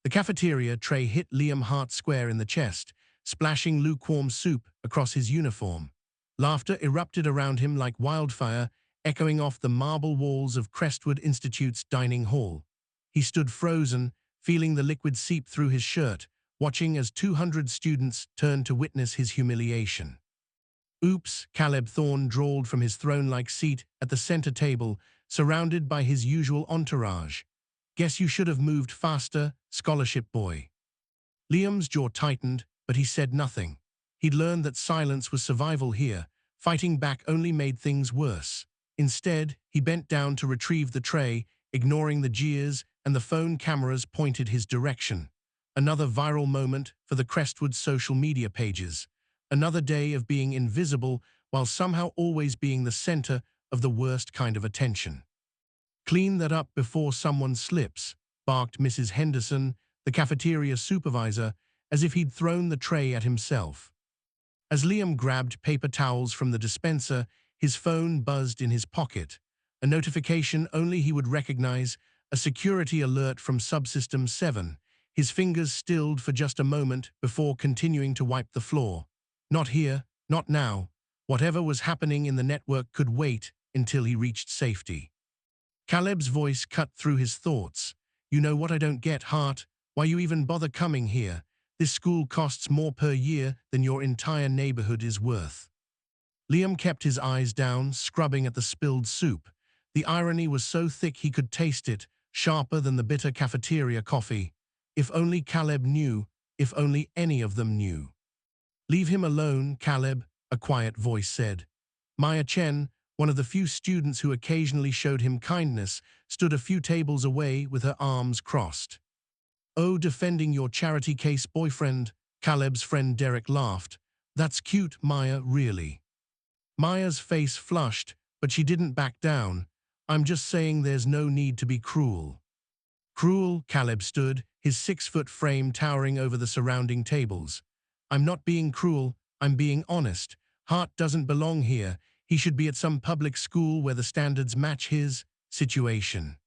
The cafeteria tray hit Liam Hart square in the chest, splashing lukewarm soup across his uniform. Laughter erupted around him like wildfire, echoing off the marble walls of Crestwood Institute's dining hall. He stood frozen, feeling the liquid seep through his shirt, watching as 200 students turned to witness his humiliation. "Oops," Caleb Thorne drawled from his throne-like seat at the center table, surrounded by his usual entourage. "Guess you should have moved faster, scholarship boy." Liam's jaw tightened, but he said nothing. He'd learned that silence was survival here. Fighting back only made things worse. Instead, he bent down to retrieve the tray, ignoring the jeers and the phone cameras pointed his direction. Another viral moment for the Crestwood social media pages. Another day of being invisible while somehow always being the center of the worst kind of attention. "Clean that up before someone slips," barked Mrs. Henderson, the cafeteria supervisor, as if he'd thrown the tray at himself. As Liam grabbed paper towels from the dispenser, his phone buzzed in his pocket. A notification only he would recognize, a security alert from Subsystem 7. His fingers stilled for just a moment before continuing to wipe the floor. Not here, not now. Whatever was happening in the network could wait until he reached safety. Caleb's voice cut through his thoughts. "You know what I don't get, Hart? Why you even bother coming here? This school costs more per year than your entire neighborhood is worth." Liam kept his eyes down, scrubbing at the spilled soup. The irony was so thick he could taste it, sharper than the bitter cafeteria coffee. If only Caleb knew, if only any of them knew. "Leave him alone, Caleb," a quiet voice said. Maya Chen, one of the few students who occasionally showed him kindness, stood a few tables away with her arms crossed. "Oh, defending your charity case boyfriend," Caleb's friend Derek laughed. "That's cute, Maya, really." Maya's face flushed, but she didn't back down. "I'm just saying there's no need to be cruel." "Cruel?" Caleb stood, his 6-foot frame towering over the surrounding tables. "I'm not being cruel, I'm being honest. Hart doesn't belong here. He should be at some public school where the standards match his situation."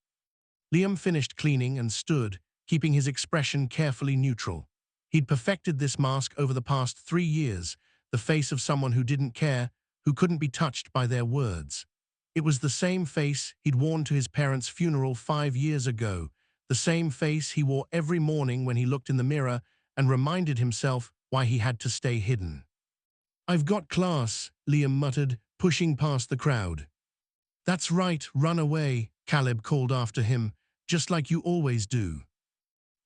Liam finished cleaning and stood, keeping his expression carefully neutral. He'd perfected this mask over the past 3 years, the face of someone who didn't care, who couldn't be touched by their words. It was the same face he'd worn to his parents' funeral 5 years ago, the same face he wore every morning when he looked in the mirror and reminded himself why he had to stay hidden. "I've got class," Liam muttered, pushing past the crowd. "That's right, run away," Caleb called after him, "just like you always do."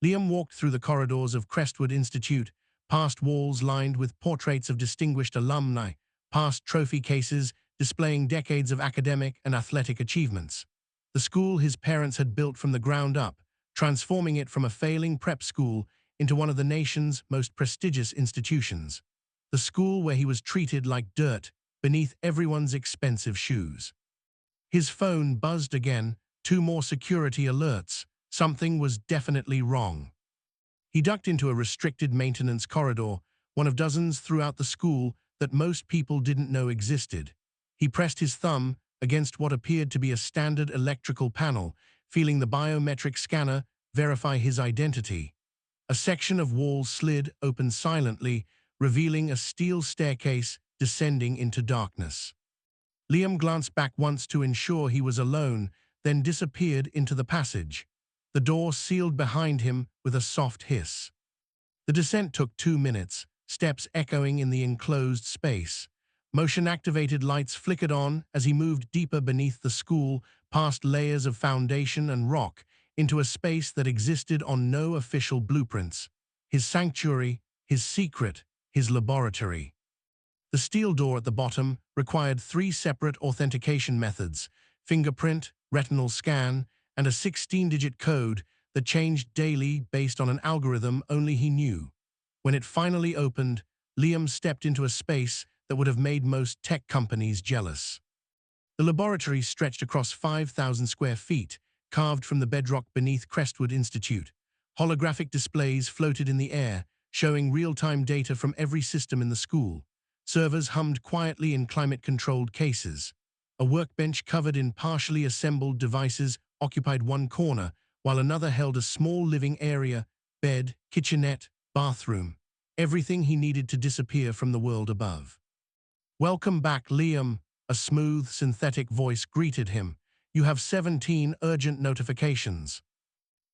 Liam walked through the corridors of Crestwood Institute, past walls lined with portraits of distinguished alumni, past trophy cases displaying decades of academic and athletic achievements. The school his parents had built from the ground up, transforming it from a failing prep school into one of the nation's most prestigious institutions. The school where he was treated like dirt beneath everyone's expensive shoes. His phone buzzed again, 2 more security alerts. Something was definitely wrong. He ducked into a restricted maintenance corridor, one of dozens throughout the school that most people didn't know existed. He pressed his thumb against what appeared to be a standard electrical panel, feeling the biometric scanner verify his identity. A section of wall slid open silently, revealing a steel staircase descending into darkness. Liam glanced back once to ensure he was alone, then disappeared into the passage. The door sealed behind him with a soft hiss. The descent took 2 minutes, steps echoing in the enclosed space. Motion-activated lights flickered on as he moved deeper beneath the school, past layers of foundation and rock, into a space that existed on no official blueprints. His sanctuary, his secret, his laboratory. The steel door at the bottom required 3 separate authentication methods: fingerprint, retinal scan, and a 16-digit code that changed daily based on an algorithm only he knew. When it finally opened, Liam stepped into a space that would have made most tech companies jealous. The laboratory stretched across 5,000 square feet, carved from the bedrock beneath Crestwood Institute. Holographic displays floated in the air, showing real-time data from every system in the school. Servers hummed quietly in climate-controlled cases. A workbench covered in partially assembled devices occupied one corner, while another held a small living area bed, kitchenette, bathroom, everything he needed to disappear from the world above. "Welcome back, Liam," a smooth, synthetic voice greeted him. "You have 17 urgent notifications."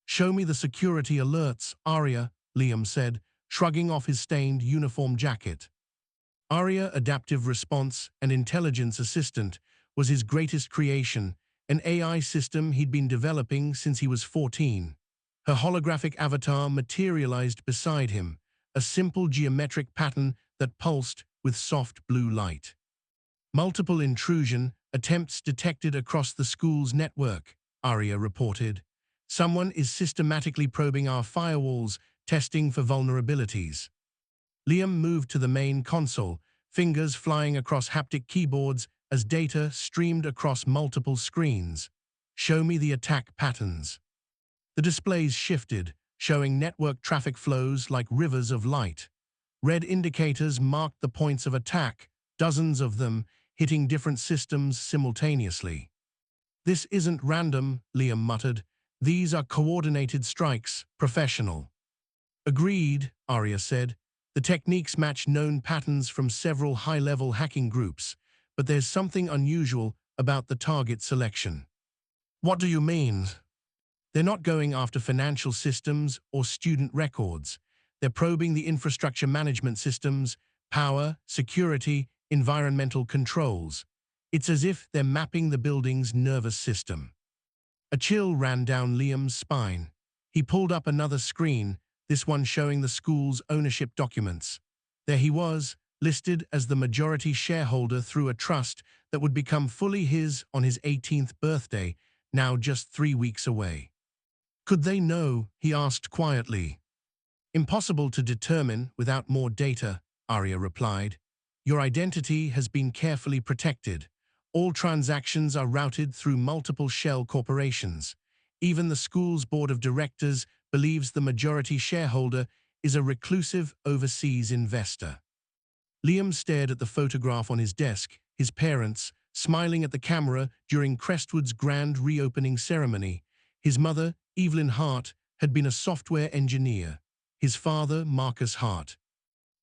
"Show me the security alerts, Arya," Liam said, shrugging off his stained uniform jacket. Arya Adaptive Response and Intelligence Assistant was his greatest creation, an AI system he'd been developing since he was 14. Her holographic avatar materialized beside him, a simple geometric pattern that pulsed with soft blue light. "Multiple intrusion attempts detected across the school's network," Arya reported. "Someone is systematically probing our firewalls, testing for vulnerabilities." Liam moved to the main console, fingers flying across haptic keyboards as data streamed across multiple screens. "Show me the attack patterns." The displays shifted, showing network traffic flows like rivers of light. Red indicators marked the points of attack, dozens of them, hitting different systems simultaneously. "This isn't random," Liam muttered. "These are coordinated strikes, professional." "Agreed," Arya said. "The techniques match known patterns from several high-level hacking groups, but there's something unusual about the target selection." "What do you mean?" "They're not going after financial systems or student records. They're probing the infrastructure management systems, power, security, environmental controls. It's as if they're mapping the building's nervous system." A chill ran down Liam's spine. He pulled up another screen, this one showing the school's ownership documents. There he was, listed as the majority shareholder through a trust that would become fully his on his 18th birthday, now just 3 weeks away. "Could they know?" he asked quietly. "Impossible to determine without more data," Arya replied. "Your identity has been carefully protected. All transactions are routed through multiple shell corporations. Even the school's board of directors believes the majority shareholder is a reclusive overseas investor." Liam stared at the photograph on his desk, his parents, smiling at the camera during Crestwood's grand reopening ceremony. His mother, Evelyn Hart, had been a software engineer. His father, Marcus Hart,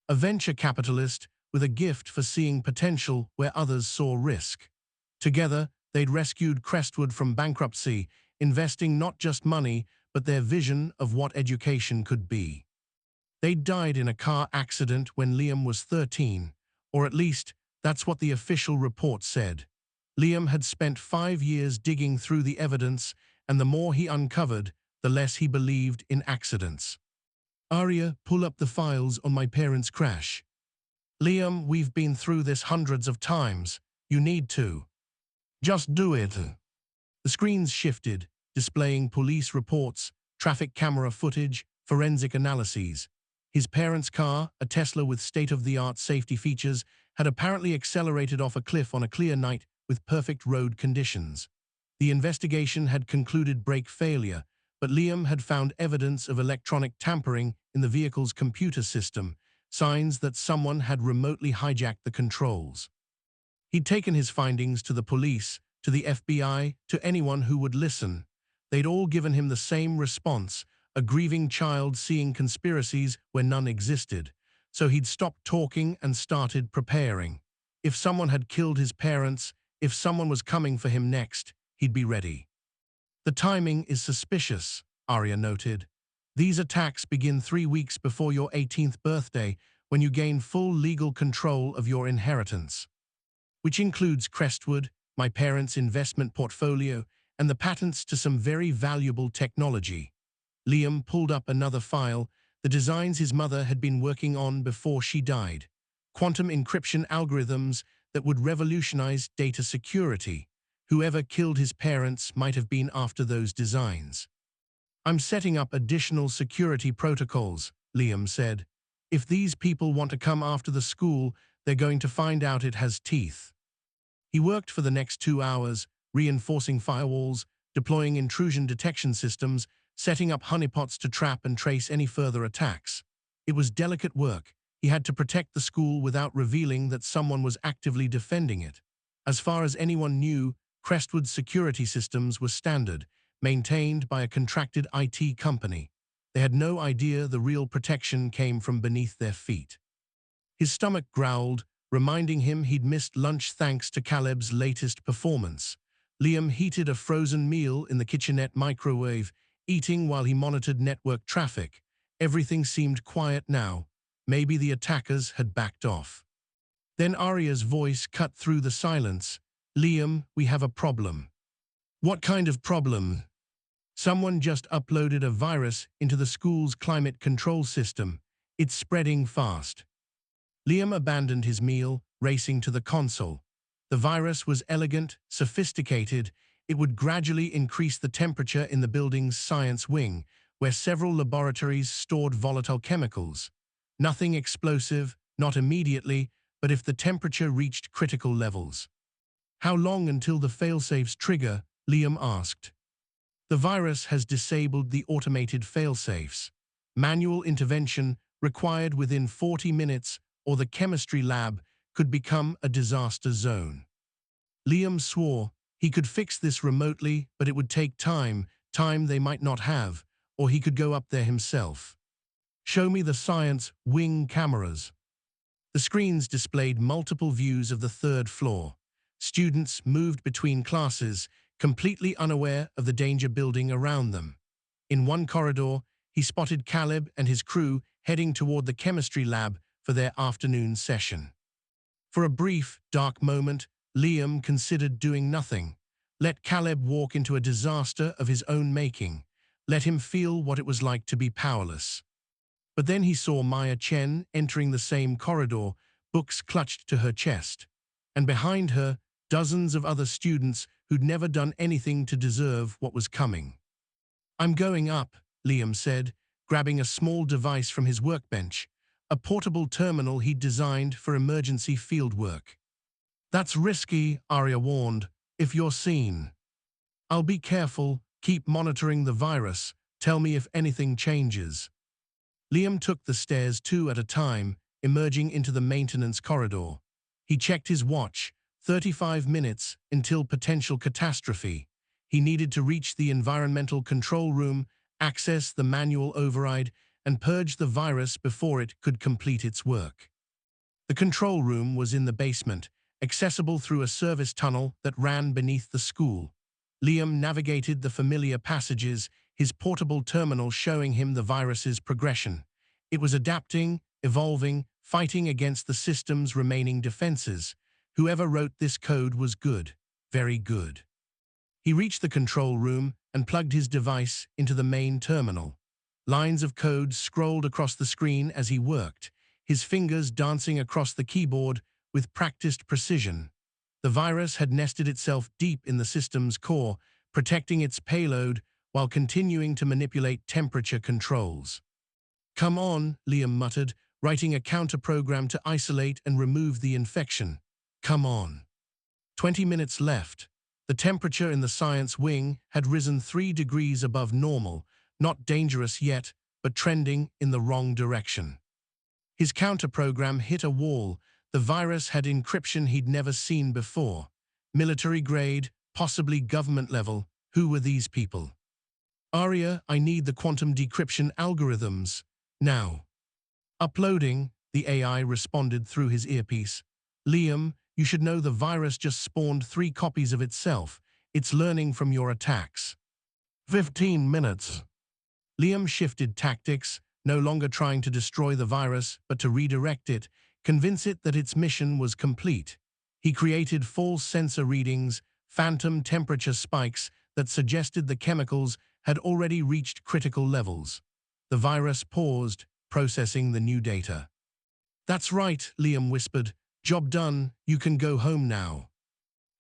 a venture capitalist with a gift for seeing potential where others saw risk. Together, they'd rescued Crestwood from bankruptcy, investing not just money, but their vision of what education could be. They'd died in a car accident when Liam was 13, or at least that's what the official report said. Liam had spent 5 years digging through the evidence, and the more he uncovered, the less he believed in accidents. "Arya, pull up the files on my parents' crash." "Liam, we've been through this hundreds of times. You need to. Just do it." The screens shifted, displaying police reports, traffic camera footage, forensic analyses. His parents' car, a Tesla with state-of-the-art safety features, had apparently accelerated off a cliff on a clear night with perfect road conditions. The investigation had concluded brake failure, but Liam had found evidence of electronic tampering in the vehicle's computer system, signs that someone had remotely hijacked the controls. He'd taken his findings to the police, to the FBI, to anyone who would listen. They'd all given him the same response, a grieving child seeing conspiracies where none existed. So he'd stopped talking and started preparing. If someone had killed his parents, if someone was coming for him next, he'd be ready. "The timing is suspicious," Arya noted. "These attacks begin 3 weeks before your 18th birthday, when you gain full legal control of your inheritance, which includes Crestwood, my parents' investment portfolio, and the patents to some very valuable technology." Liam pulled up another file, the designs his mother had been working on before she died. Quantum encryption algorithms that would revolutionize data security. Whoever killed his parents might have been after those designs. "I'm setting up additional security protocols," Liam said. "If these people want to come after the school, they're going to find out it has teeth." He worked for the next 2 hours, reinforcing firewalls, deploying intrusion detection systems, setting up honeypots to trap and trace any further attacks. It was delicate work. He had to protect the school without revealing that someone was actively defending it. As far as anyone knew, Crestwood's security systems were standard, maintained by a contracted IT company. They had no idea the real protection came from beneath their feet. His stomach growled, reminding him he'd missed lunch thanks to Caleb's latest performance. Liam heated a frozen meal in the kitchenette microwave, eating while he monitored network traffic. Everything seemed quiet now. Maybe the attackers had backed off. Then Arya's voice cut through the silence. "Liam, we have a problem." "What kind of problem?" "Someone just uploaded a virus into the school's climate control system. It's spreading fast." Liam abandoned his meal, racing to the console. The virus was elegant, sophisticated. It would gradually increase the temperature in the building's science wing, where several laboratories stored volatile chemicals. Nothing explosive, not immediately, but if the temperature reached critical levels. "How long until the failsafes trigger?" Liam asked. "The virus has disabled the automated failsafes. Manual intervention required within 40 minutes, or the chemistry lab could become a disaster zone." Liam swore he could fix this remotely, but it would take time they might not have, or he could go up there himself. "Show me the science wing cameras." The screens displayed multiple views of the third floor. Students moved between classes, completely unaware of the danger building around them. In one corridor, he spotted Caleb and his crew heading toward the chemistry lab for their afternoon session. For a brief, dark moment, Liam considered doing nothing. Let Caleb walk into a disaster of his own making. Let him feel what it was like to be powerless. But then he saw Maya Chen entering the same corridor, books clutched to her chest. And behind her, dozens of other students who'd never done anything to deserve what was coming. "I'm going up," Liam said, grabbing a small device from his workbench, a portable terminal he'd designed for emergency fieldwork. "That's risky," Arya warned, "if you're seen." "I'll be careful, keep monitoring the virus, tell me if anything changes." Liam took the stairs 2 at a time, emerging into the maintenance corridor. He checked his watch, 35 minutes until potential catastrophe. He needed to reach the environmental control room, access the manual override, and purge the virus before it could complete its work. The control room was in the basement, accessible through a service tunnel that ran beneath the school. Liam navigated the familiar passages, his portable terminal showing him the virus's progression. It was adapting, evolving, fighting against the system's remaining defenses. Whoever wrote this code was good, very good. He reached the control room and plugged his device into the main terminal. Lines of code scrolled across the screen as he worked, his fingers dancing across the keyboard with practiced precision. The virus had nested itself deep in the system's core, protecting its payload while continuing to manipulate temperature controls. "Come on," Liam muttered, writing a counter-program to isolate and remove the infection. "Come on." 20 minutes left. The temperature in the science wing had risen 3 degrees above normal, not dangerous yet, but trending in the wrong direction. His counter-program hit a wall. The virus had encryption he'd never seen before. Military grade, possibly government level. Who were these people? "Arya, I need the quantum decryption algorithms. Now." "Uploading," the AI responded through his earpiece. "Liam, you should know the virus just spawned 3 copies of itself. It's learning from your attacks." 15 minutes. Liam shifted tactics, no longer trying to destroy the virus, but to redirect it, convince it that its mission was complete. He created false sensor readings, phantom temperature spikes that suggested the chemicals had already reached critical levels. The virus paused, processing the new data. "That's right," Liam whispered. "Job done, you can go home now."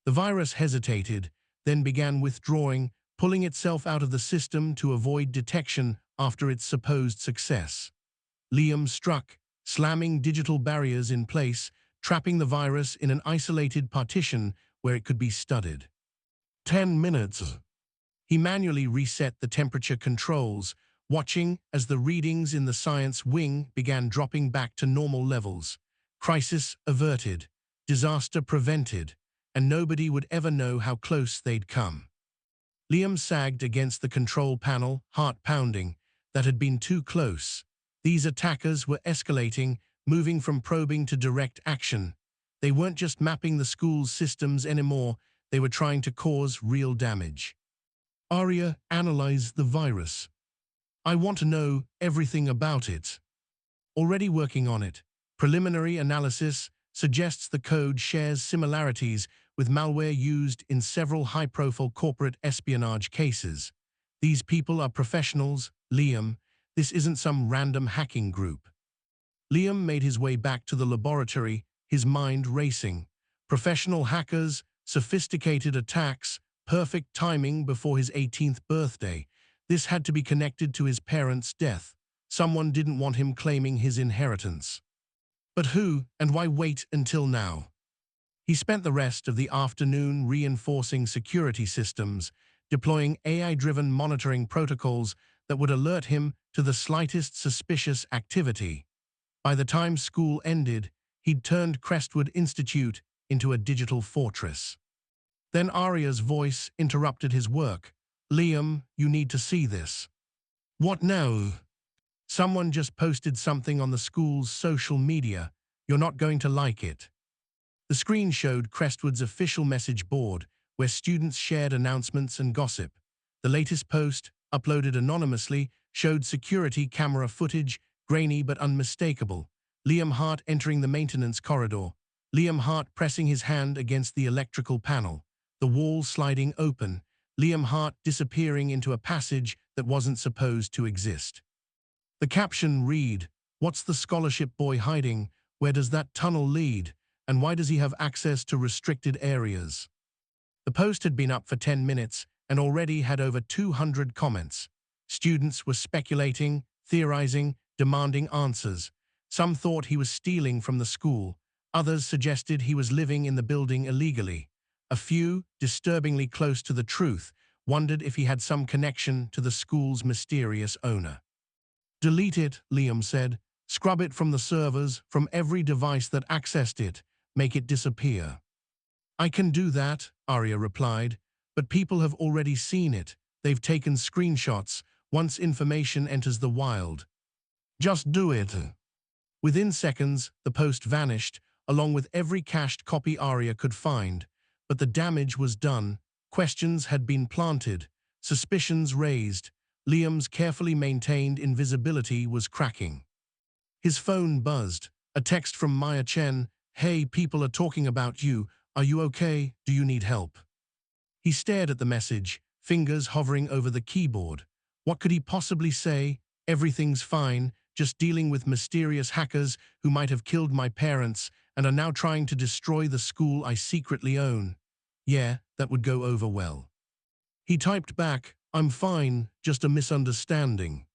The virus hesitated, then began withdrawing, pulling itself out of the system to avoid detection after its supposed success. Liam struck, slamming digital barriers in place, trapping the virus in an isolated partition where it could be studied. 10 minutes. He manually reset the temperature controls, watching as the readings in the science wing began dropping back to normal levels. Crisis averted, disaster prevented, and nobody would ever know how close they'd come. Liam sagged against the control panel, heart pounding. that had been too close. These attackers were escalating, moving from probing to direct action. They weren't just mapping the school's systems anymore, they were trying to cause real damage. Arya analyzed the virus. I want to know everything about it. Already working on it. Preliminary analysis suggests the code shares similarities with malware used in several high-profile corporate espionage cases. These people are professionals, Liam. This isn't some random hacking group. Liam made his way back to the laboratory, his mind racing. Professional hackers, sophisticated attacks, perfect timing before his 18th birthday. This had to be connected to his parents' death. Someone didn't want him claiming his inheritance. But who, and why wait until now? He spent the rest of the afternoon reinforcing security systems, deploying AI-driven monitoring protocols that would alert him to the slightest suspicious activity. By the time school ended, he'd turned Crestwood Institute into a digital fortress. Then Arya's voice interrupted his work. Liam, you need to see this. What now? Someone just posted something on the school's social media. You're not going to like it. The screen showed Crestwood's official message board, where students shared announcements and gossip. The latest post, uploaded anonymously, showed security camera footage, grainy but unmistakable. Liam Hart entering the maintenance corridor. Liam Hart pressing his hand against the electrical panel. The wall sliding open. Liam Hart disappearing into a passage that wasn't supposed to exist. The caption read, "What's the scholarship boy hiding? Where does that tunnel lead? And why does he have access to restricted areas?" The post had been up for 10 minutes and already had over 200 comments. Students were speculating, theorizing, demanding answers. Some thought he was stealing from the school. Others suggested he was living in the building illegally. A few, disturbingly close to the truth, wondered if he had some connection to the school's mysterious owner. Delete it, Liam said. Scrub it from the servers, from every device that accessed it. Make it disappear. I can do that, Arya replied, but people have already seen it. They've taken screenshots once information enters the wild. Just do it. Within seconds, the post vanished, along with every cached copy Arya could find. But the damage was done. Questions had been planted, suspicions raised. Liam's carefully maintained invisibility was cracking. His phone buzzed. A text from Maya Chen. Hey, people are talking about you. Are you okay? Do you need help? He stared at the message, fingers hovering over the keyboard. What could he possibly say? Everything's fine, just dealing with mysterious hackers who might have killed my parents and are now trying to destroy the school I secretly own. Yeah, that would go over well. He typed back, I'm fine, just a misunderstanding.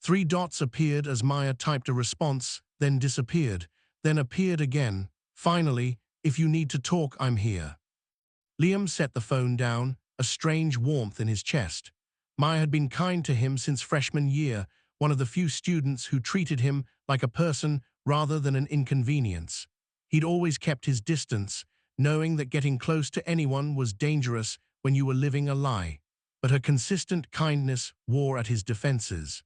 3 dots appeared as Maya typed a response, then disappeared, then appeared again. Finally, if you need to talk, I'm here. Liam set the phone down, a strange warmth in his chest. Maya had been kind to him since freshman year, one of the few students who treated him like a person rather than an inconvenience. He'd always kept his distance, knowing that getting close to anyone was dangerous when you were living a lie. But her consistent kindness wore at his defenses.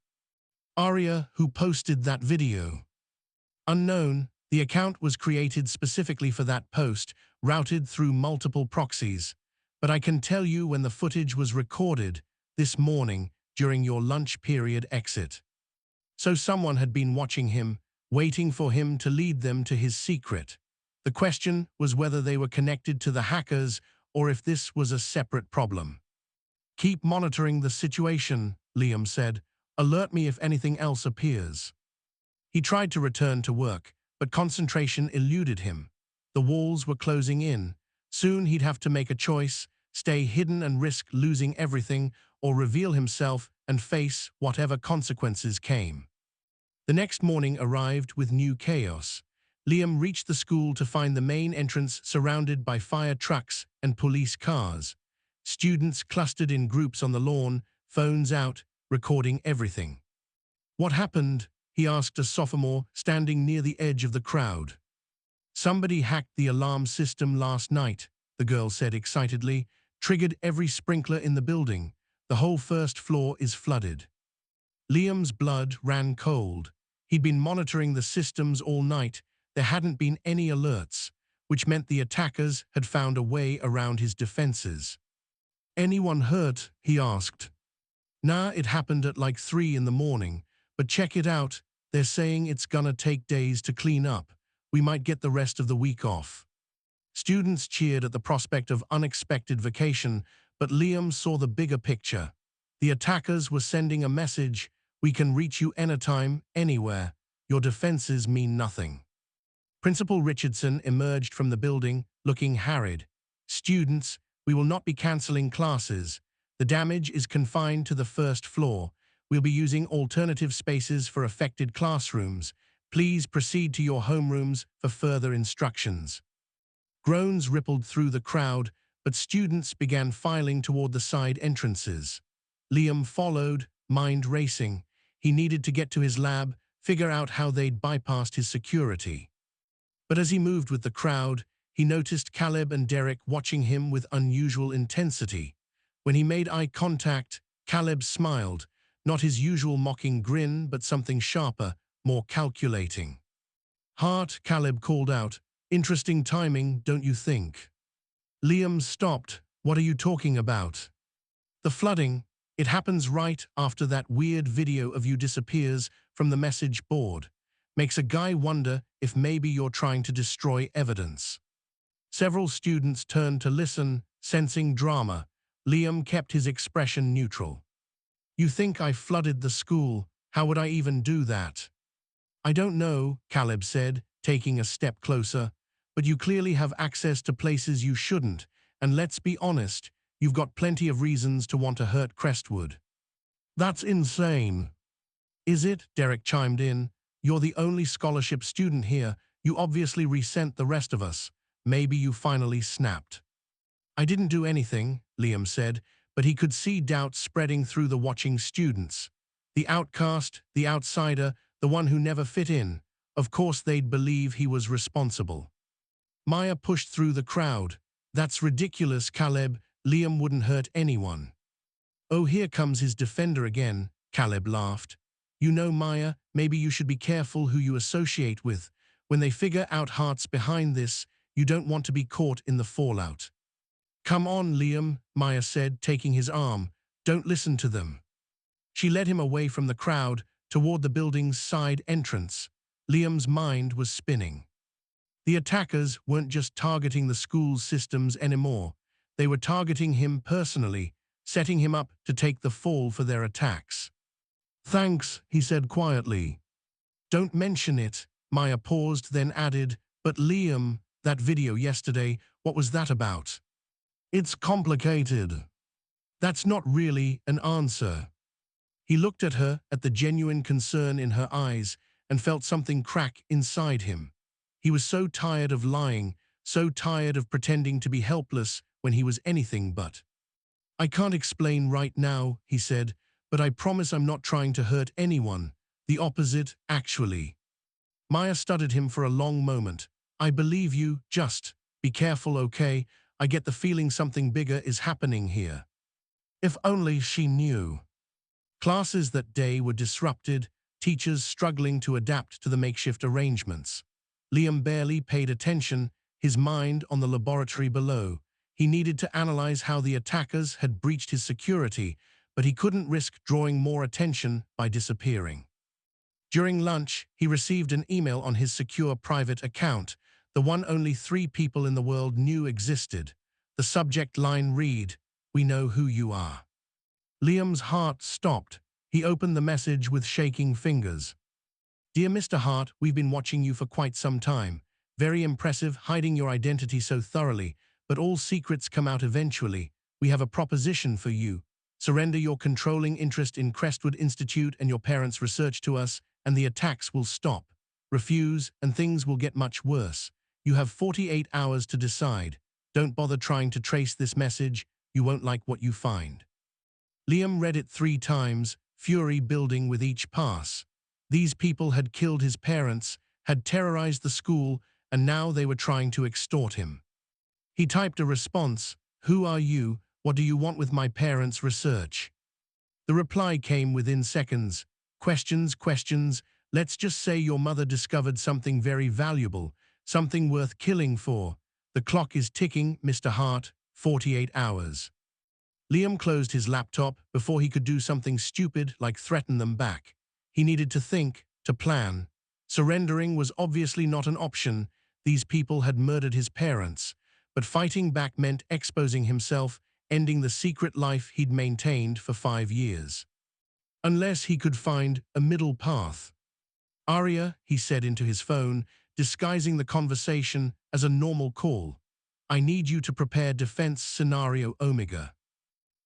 Arya, who posted that video. Unknown, the account was created specifically for that post, routed through multiple proxies. But I can tell you when the footage was recorded, this morning, during your lunch period exit. So someone had been watching him, waiting for him to lead them to his secret. The question was whether they were connected to the hackers or if this was a separate problem. Keep monitoring the situation, Liam said. Alert me if anything else appears. He tried to return to work, but concentration eluded him. The walls were closing in. Soon he'd have to make a choice, stay hidden and risk losing everything, or reveal himself and face whatever consequences came. The next morning arrived with new chaos. Liam reached the school to find the main entrance surrounded by fire trucks and police cars. Students clustered in groups on the lawn, phones out, recording everything. What happened? He asked a sophomore standing near the edge of the crowd. Somebody hacked the alarm system last night, the girl said excitedly, triggered every sprinkler in the building. The whole first floor is flooded. Liam's blood ran cold. He'd been monitoring the systems all night. There hadn't been any alerts, which meant the attackers had found a way around his defenses. "Anyone hurt?" he asked. "Nah, it happened at like 3 in the morning, but check it out. They're saying it's gonna take days to clean up. We might get the rest of the week off." Students cheered at the prospect of unexpected vacation, but Liam saw the bigger picture. The attackers were sending a message: "We can reach you anytime, anywhere. Your defenses mean nothing." Principal Richardson emerged from the building, looking harried. "Students, we will not be canceling classes. The damage is confined to the first floor. We'll be using alternative spaces for affected classrooms. Please proceed to your homerooms for further instructions." Groans rippled through the crowd, but students began filing toward the side entrances. Liam followed, mind racing. He needed to get to his lab, figure out how they'd bypassed his security. But as he moved with the crowd, he noticed Caleb and Derek watching him with unusual intensity. When he made eye contact, Caleb smiled, not his usual mocking grin, but something sharper, more calculating. "Hart," Caleb called out. "Interesting timing, don't you think?" Liam stopped. "What are you talking about?" "The flooding. It happens right after that weird video of you disappears from the message board. Makes a guy wonder if maybe you're trying to destroy evidence." Several students turned to listen, sensing drama. Liam kept his expression neutral. "You think I flooded the school? How would I even do that?" "I don't know," Caleb said, taking a step closer. "But you clearly have access to places you shouldn't, and let's be honest, you've got plenty of reasons to want to hurt Crestwood." "That's insane." "Is it?" Derek chimed in. "You're the only scholarship student here. You obviously resent the rest of us. Maybe you finally snapped." "I didn't do anything," Liam said, but he could see doubt spreading through the watching students. The outcast, the outsider, the one who never fit in. Of course they'd believe he was responsible. Maya pushed through the crowd. "That's ridiculous, Caleb. Liam wouldn't hurt anyone." "Oh, here comes his defender again," Caleb laughed. "You know, Maya, maybe you should be careful who you associate with. When they figure out Hart's behind this, you don't want to be caught in the fallout." "Come on, Liam," Maya said, taking his arm. "Don't listen to them." She led him away from the crowd, toward the building's side entrance. Liam's mind was spinning. The attackers weren't just targeting the school's systems anymore. They were targeting him personally, setting him up to take the fall for their attacks. "Thanks," he said quietly. "Don't mention it." Maya paused, then added, "But Liam, that video yesterday, what was that about?" "It's complicated." "That's not really an answer." He looked at her, at the genuine concern in her eyes, and felt something crack inside him. He was so tired of lying, so tired of pretending to be helpless when he was anything but. "I can't explain right now," he said, "but I promise I'm not trying to hurt anyone. The opposite, actually." Maya studied him for a long moment. "I believe you, just be careful, okay? I get the feeling something bigger is happening here." If only she knew. Classes that day were disrupted, teachers struggling to adapt to the makeshift arrangements. Liam barely paid attention, his mind on the laboratory below. He needed to analyze how the attackers had breached his security, but he couldn't risk drawing more attention by disappearing. During lunch, he received an email on his secure private account, the one only 3 people in the world knew existed. The subject line read, "We know who you are." Liam's heart stopped. He opened the message with shaking fingers. "Dear Mr. Hart, we've been watching you for quite some time. Very impressive, hiding your identity so thoroughly, but all secrets come out eventually. We have a proposition for you. Surrender your controlling interest in Crestwood Institute and your parents' research to us, and the attacks will stop. Refuse, and things will get much worse. You have 48 hours to decide. Don't bother trying to trace this message. You won't like what you find." Liam read it 3 times, fury building with each pass. These people had killed his parents, had terrorized the school, and now they were trying to extort him. He typed a response, "Who are you? What do you want with my parents' research?" The reply came within seconds. Questions. Let's just say your mother discovered something very valuable, something worth killing for. The clock is ticking, Mr. Hart, 48 hours. Liam closed his laptop before he could do something stupid like threaten them back. He needed to think, to plan. Surrendering was obviously not an option. These people had murdered his parents. But fighting back meant exposing himself, ending the secret life he'd maintained for 5 years. Unless he could find a middle path. Arya, he said into his phone, disguising the conversation as a normal call. I need you to prepare defense scenario Omega.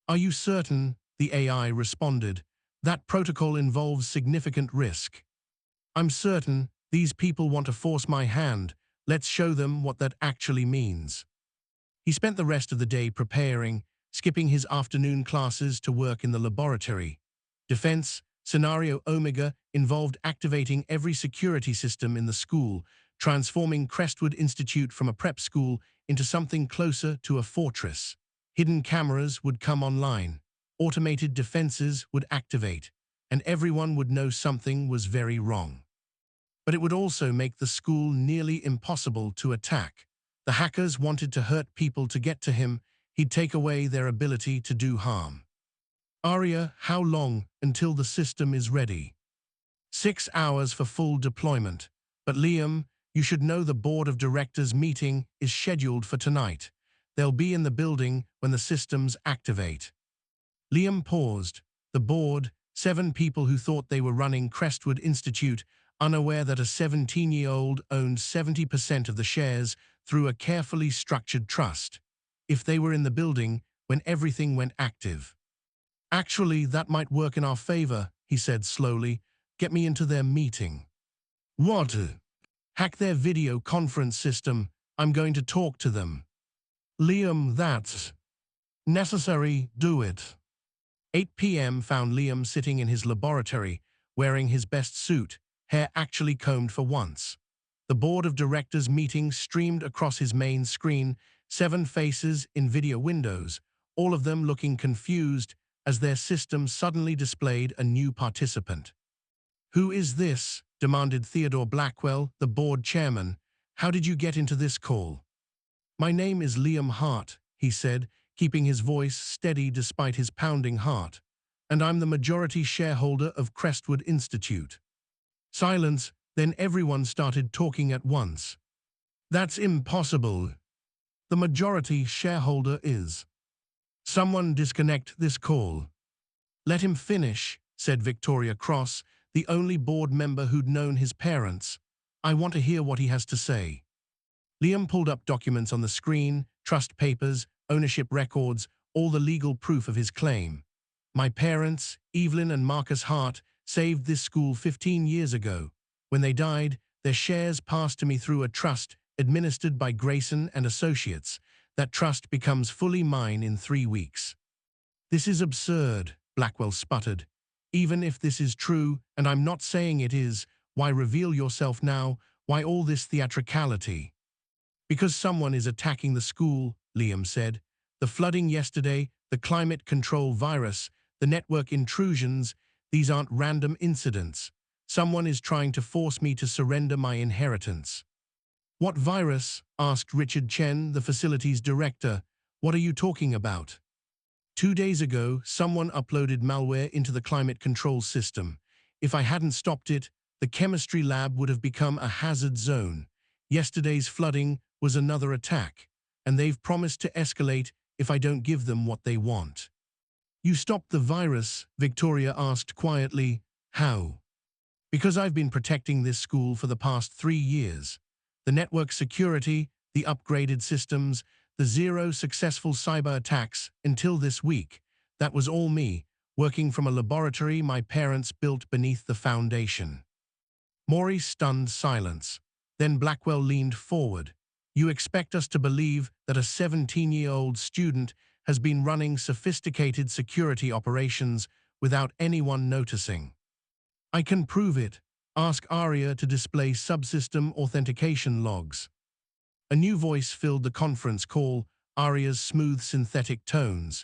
Are you certain? The AI responded. That protocol involves significant risk. I'm certain. These people want to force my hand. Let's show them what that actually means. He spent the rest of the day preparing, skipping his afternoon classes to work in the laboratory. Defense Scenario Omega involved activating every security system in the school, transforming Crestwood Institute from a prep school into something closer to a fortress. Hidden cameras would come online, automated defenses would activate, and everyone would know something was very wrong. But it would also make the school nearly impossible to attack. The hackers wanted to hurt people to get to him. He'd take away their ability to do harm. Arya, how long until the system is ready? 6 hours for full deployment. But Liam, you should know the board of directors meeting is scheduled for tonight. They'll be in the building when the systems activate. Liam paused. The board, 7 people who thought they were running Crestwood Institute, unaware that a 17-year-old owned 70% of the shares through a carefully structured trust. If they were in the building when everything went active. Actually, that might work in our favor, he said slowly. Get me into their meeting. What? Hack their video conference system. I'm going to talk to them. Liam, that's necessary. Do it. 8 p.m. found Liam sitting in his laboratory, wearing his best suit, hair actually combed for once. The board of directors meeting streamed across his main screen, 7 faces in video windows, all of them looking confused as their system suddenly displayed a new participant. Who is this? Demanded Theodore Blackwell, the board chairman. How did you get into this call? My name is Liam Hart, he said, keeping his voice steady despite his pounding heart. And I'm the majority shareholder of Crestwood Institute. Silence, then everyone started talking at once. That's impossible. The majority shareholder is. Someone disconnect this call. Let him finish, said Victoria Cross, the only board member who'd known his parents. I want to hear what he has to say. Liam pulled up documents on the screen, trust papers, ownership records, all the legal proof of his claim. My parents, Evelyn and Marcus Hart, saved this school 15 years ago. When they died, their shares passed to me through a trust administered by Grayson and Associates. That trust becomes fully mine in 3 weeks. This is absurd, Blackwell sputtered. Even if this is true, and I'm not saying it is, why reveal yourself now? Why all this theatricality? Because someone is attacking the school, Liam said. The flooding yesterday, the climate control virus, the network intrusions, these aren't random incidents. Someone is trying to force me to surrender my inheritance. What virus? Asked Richard Chen, the facilities director. What are you talking about? 2 days ago, someone uploaded malware into the climate control system. If I hadn't stopped it, the chemistry lab would have become a hazard zone. Yesterday's flooding was another attack, and they've promised to escalate if I don't give them what they want. You stopped the virus? Victoria asked quietly. How? Because I've been protecting this school for the past 3 years. The network security, the upgraded systems, the 0 successful cyber attacks until this week. That was all me, working from a laboratory my parents built beneath the foundation. Maury stunned silence. Then Blackwell leaned forward. You expect us to believe that a 17-year-old student has been running sophisticated security operations without anyone noticing? I can prove it. Ask Arya to display subsystem authentication logs. A new voice filled the conference call, Arya's smooth synthetic tones.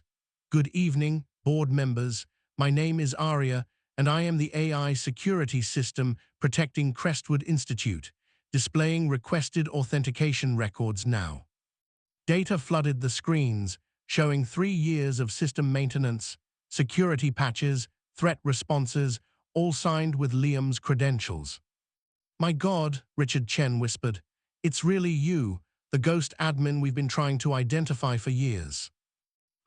Good evening, board members. My name is Arya, and I am the AI security system protecting Crestwood Institute, displaying requested authentication records now. Data flooded the screens, showing 3 years of system maintenance, security patches, threat responses, all signed with Liam's credentials. "My God," Richard Chen whispered, "it's really you, the ghost admin we've been trying to identify for years."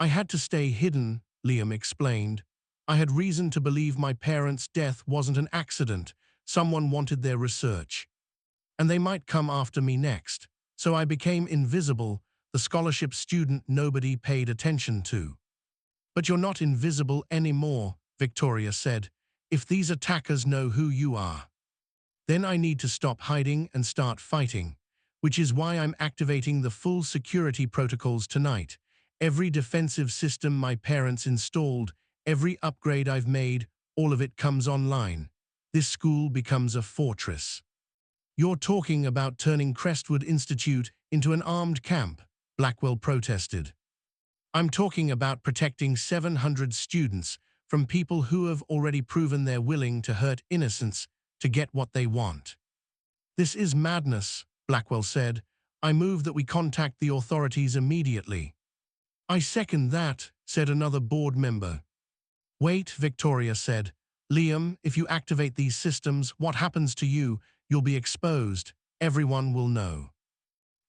"I had to stay hidden," Liam explained. "I had reason to believe my parents' death wasn't an accident. Someone wanted their research. And they might come after me next. So I became invisible, the scholarship student nobody paid attention to." "But you're not invisible anymore," Victoria said. "If these attackers know who you are, then I need to stop hiding and start fighting, which is why I'm activating the full security protocols tonight. Every defensive system my parents installed, every upgrade I've made, all of it comes online. This school becomes a fortress." "You're talking about turning Crestwood Institute into an armed camp," Blackwell protested. "I'm talking about protecting 700 students from people who have already proven they're willing to hurt innocents to get what they want." "This is madness," Blackwell said. "I move that we contact the authorities immediately." "I second that," said another board member. "Wait," Victoria said. "Liam, if you activate these systems, what happens to you? You'll be exposed. Everyone will know."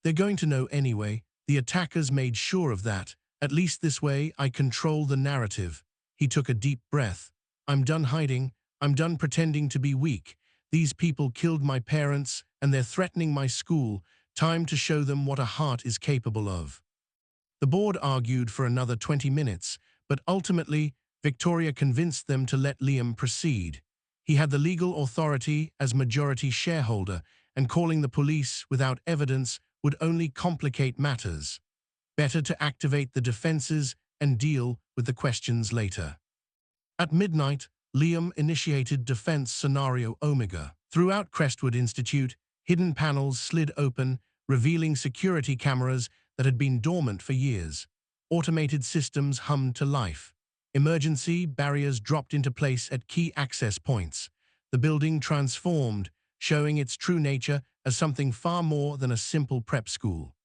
"They're going to know anyway. The attackers made sure of that. At least this way I control the narrative." He took a deep breath. "I'm done hiding. I'm done pretending to be weak. These people killed my parents, and they're threatening my school. Time to show them what a heart is capable of." The board argued for another 20 minutes, but ultimately, Victoria convinced them to let Liam proceed. He had the legal authority as majority shareholder, and calling the police without evidence would only complicate matters. Better to activate the defenses and deal with the questions later. At midnight, Liam initiated Defense Scenario Omega. Throughout Crestwood Institute, hidden panels slid open, revealing security cameras that had been dormant for years. Automated systems hummed to life. Emergency barriers dropped into place at key access points. The building transformed, showing its true nature as something far more than a simple prep school.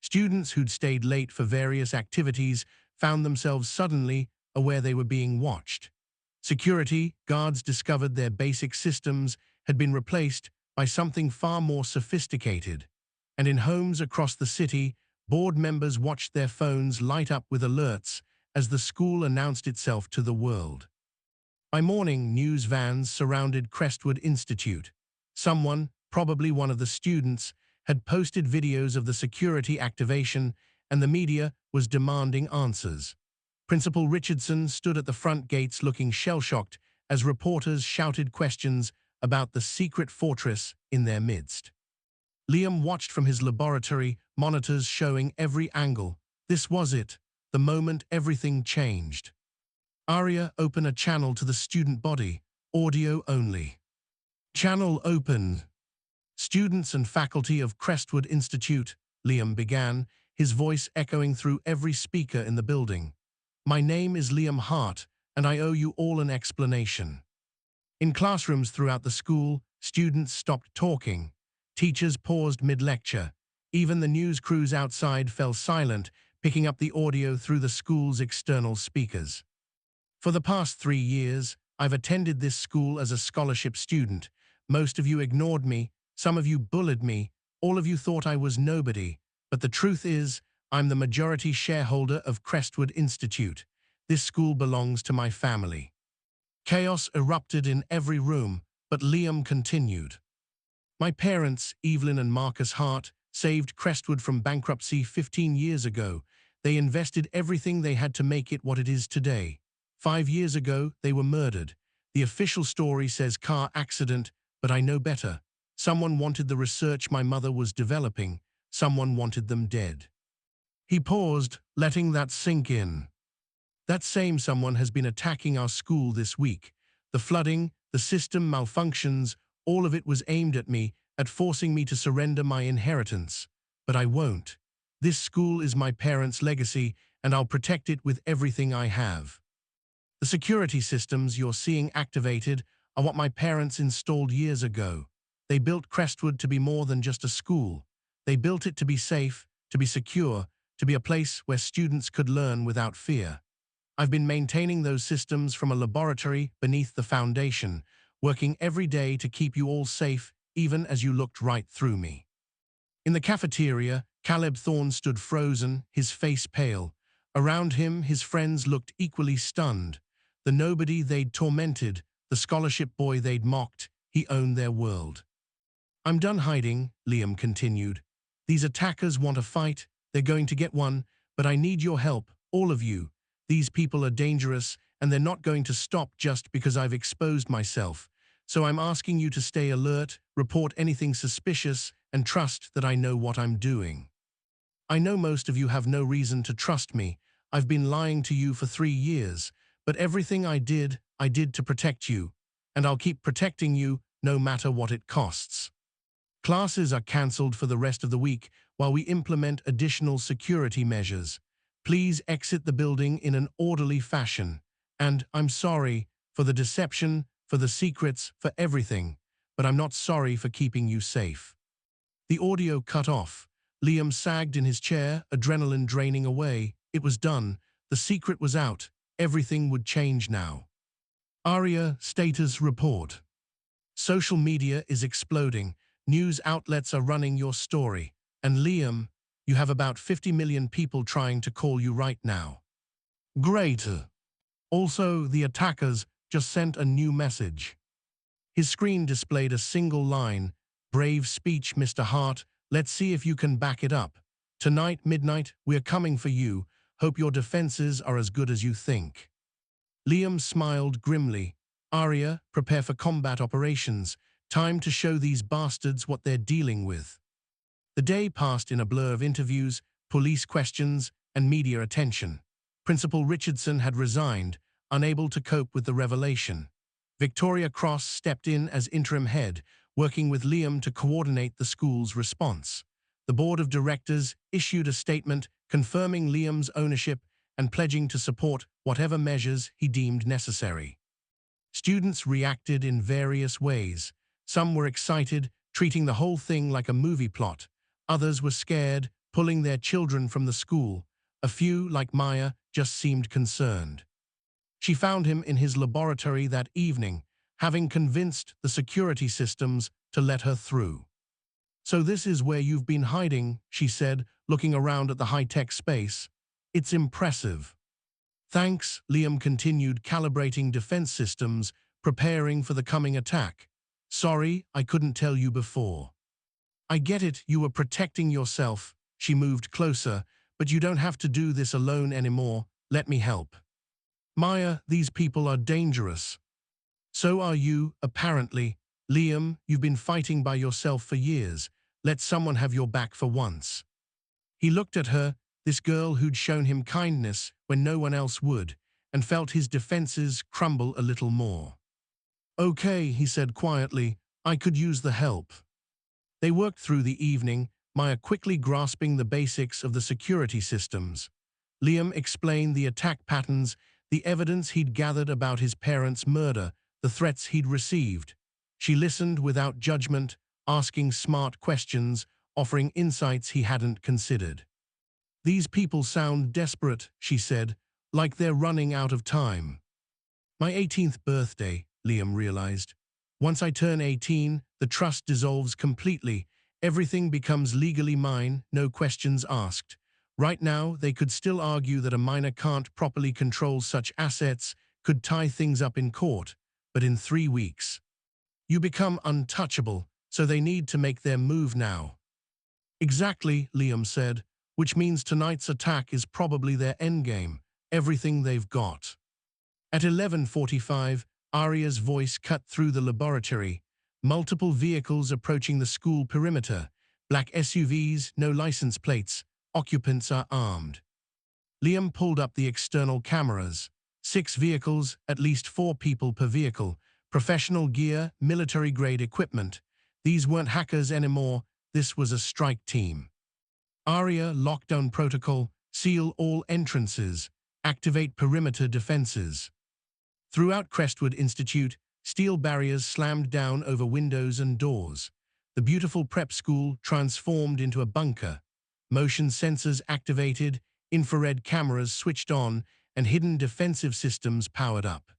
Students who'd stayed late for various activities found themselves suddenly aware they were being watched. Security guards discovered their basic systems had been replaced by something far more sophisticated. And in homes across the city, board members watched their phones light up with alerts as the school announced itself to the world. By morning, news vans surrounded Crestwood Institute. Someone, probably one of the students, had posted videos of the security activation, and the media was demanding answers. Principal Richardson stood at the front gates looking shell-shocked as reporters shouted questions about the secret fortress in their midst. Liam watched from his laboratory, monitors showing every angle. This was it, the moment everything changed. "Aria, open a channel to the student body, audio only." "Channel opened." "Students and faculty of Crestwood Institute," Liam began, his voice echoing through every speaker in the building. "My name is Liam Hart, and I owe you all an explanation." In classrooms throughout the school, students stopped talking. Teachers paused mid-lecture. Even the news crews outside fell silent, picking up the audio through the school's external speakers. "For the past 3 years, I've attended this school as a scholarship student. Most of you ignored me, some of you bullied me, all of you thought I was nobody. But the truth is, I'm the majority shareholder of Crestwood Institute. This school belongs to my family." Chaos erupted in every room, but Liam continued. "My parents, Evelyn and Marcus Hart, saved Crestwood from bankruptcy 15 years ago. They invested everything they had to make it what it is today. 5 years ago, they were murdered. The official story says car accident, but I know better. Someone wanted the research my mother was developing. Someone wanted them dead." He paused, letting that sink in. "That same someone has been attacking our school this week. The flooding, the system malfunctions, all of it was aimed at me, at forcing me to surrender my inheritance. But I won't. This school is my parents' legacy, and I'll protect it with everything I have." The security systems you're seeing activated are what my parents installed years ago. They built Crestwood to be more than just a school. They built it to be safe, to be secure, to be a place where students could learn without fear. I've been maintaining those systems from a laboratory beneath the foundation, working every day to keep you all safe, even as you looked right through me. In the cafeteria, Caleb Thorne stood frozen, his face pale. Around him, his friends looked equally stunned. The nobody they'd tormented, the scholarship boy they'd mocked, he owned their world. "I'm done hiding," Liam continued. "These attackers want a fight, they're going to get one, but I need your help, all of you. These people are dangerous, and they're not going to stop just because I've exposed myself. So I'm asking you to stay alert, report anything suspicious, and trust that I know what I'm doing. I know most of you have no reason to trust me. I've been lying to you for 3 years, but everything I did to protect you, and I'll keep protecting you no matter what it costs." Classes are cancelled for the rest of the week while we implement additional security measures. Please exit the building in an orderly fashion. And I'm sorry for the deception, for the secrets, for everything, but I'm not sorry for keeping you safe. The audio cut off. Liam sagged in his chair, adrenaline draining away. It was done. The secret was out. Everything would change now. Aria, status report. Social media is exploding. News outlets are running your story. And Liam, you have about 50 million people trying to call you right now. Great. Also, the attackers just sent a new message. His screen displayed a single line. "Brave speech, Mr. Hart. Let's see if you can back it up. Tonight, midnight, we're coming for you. Hope your defenses are as good as you think." Liam smiled grimly. "Aria, prepare for combat operations. Time to show these bastards what they're dealing with." The day passed in a blur of interviews, police questions, and media attention. Principal Richardson had resigned, unable to cope with the revelation. Victoria Cross stepped in as interim head, working with Liam to coordinate the school's response. The board of directors issued a statement confirming Liam's ownership and pledging to support whatever measures he deemed necessary. Students reacted in various ways. Some were excited, treating the whole thing like a movie plot. Others were scared, pulling their children from the school. A few, like Maya, just seemed concerned. She found him in his laboratory that evening, having convinced the security systems to let her through. "So this is where you've been hiding," she said, looking around at the high-tech space. "It's impressive." "Thanks," Liam continued, calibrating defense systems, preparing for the coming attack. "Sorry, I couldn't tell you before." "I get it, you were protecting yourself." She moved closer. "But you don't have to do this alone anymore. Let me help." "Maya, these people are dangerous." "So are you, apparently. Liam, you've been fighting by yourself for years. Let someone have your back for once." He looked at her, this girl who'd shown him kindness when no one else would, and felt his defenses crumble a little more. "Okay," he said quietly, "I could use the help." They worked through the evening, Maya quickly grasping the basics of the security systems. Liam explained the attack patterns, the evidence he'd gathered about his parents' murder, the threats he'd received. She listened without judgment, asking smart questions, offering insights he hadn't considered. "These people sound desperate," she said, "like they're running out of time." "My 18th birthday," Liam realized. "Once I turn 18, the trust dissolves completely. Everything becomes legally mine, no questions asked. Right now, they could still argue that a minor can't properly control such assets, could tie things up in court, but in 3 weeks, you become untouchable, so they need to make their move now." "Exactly," Liam said, "which means tonight's attack is probably their endgame, everything they've got." At 11:45, Aria's voice cut through the laboratory. Multiple vehicles approaching the school perimeter. Black SUVs, no license plates. Occupants are armed. Liam pulled up the external cameras. 6 vehicles, at least 4 people per vehicle. Professional gear, military-grade equipment. These weren't hackers anymore. This was a strike team. "Aria, lockdown protocol. Seal all entrances. Activate perimeter defenses." Throughout Crestwood Institute, steel barriers slammed down over windows and doors. The beautiful prep school transformed into a bunker. Motion sensors activated, infrared cameras switched on, and hidden defensive systems powered up.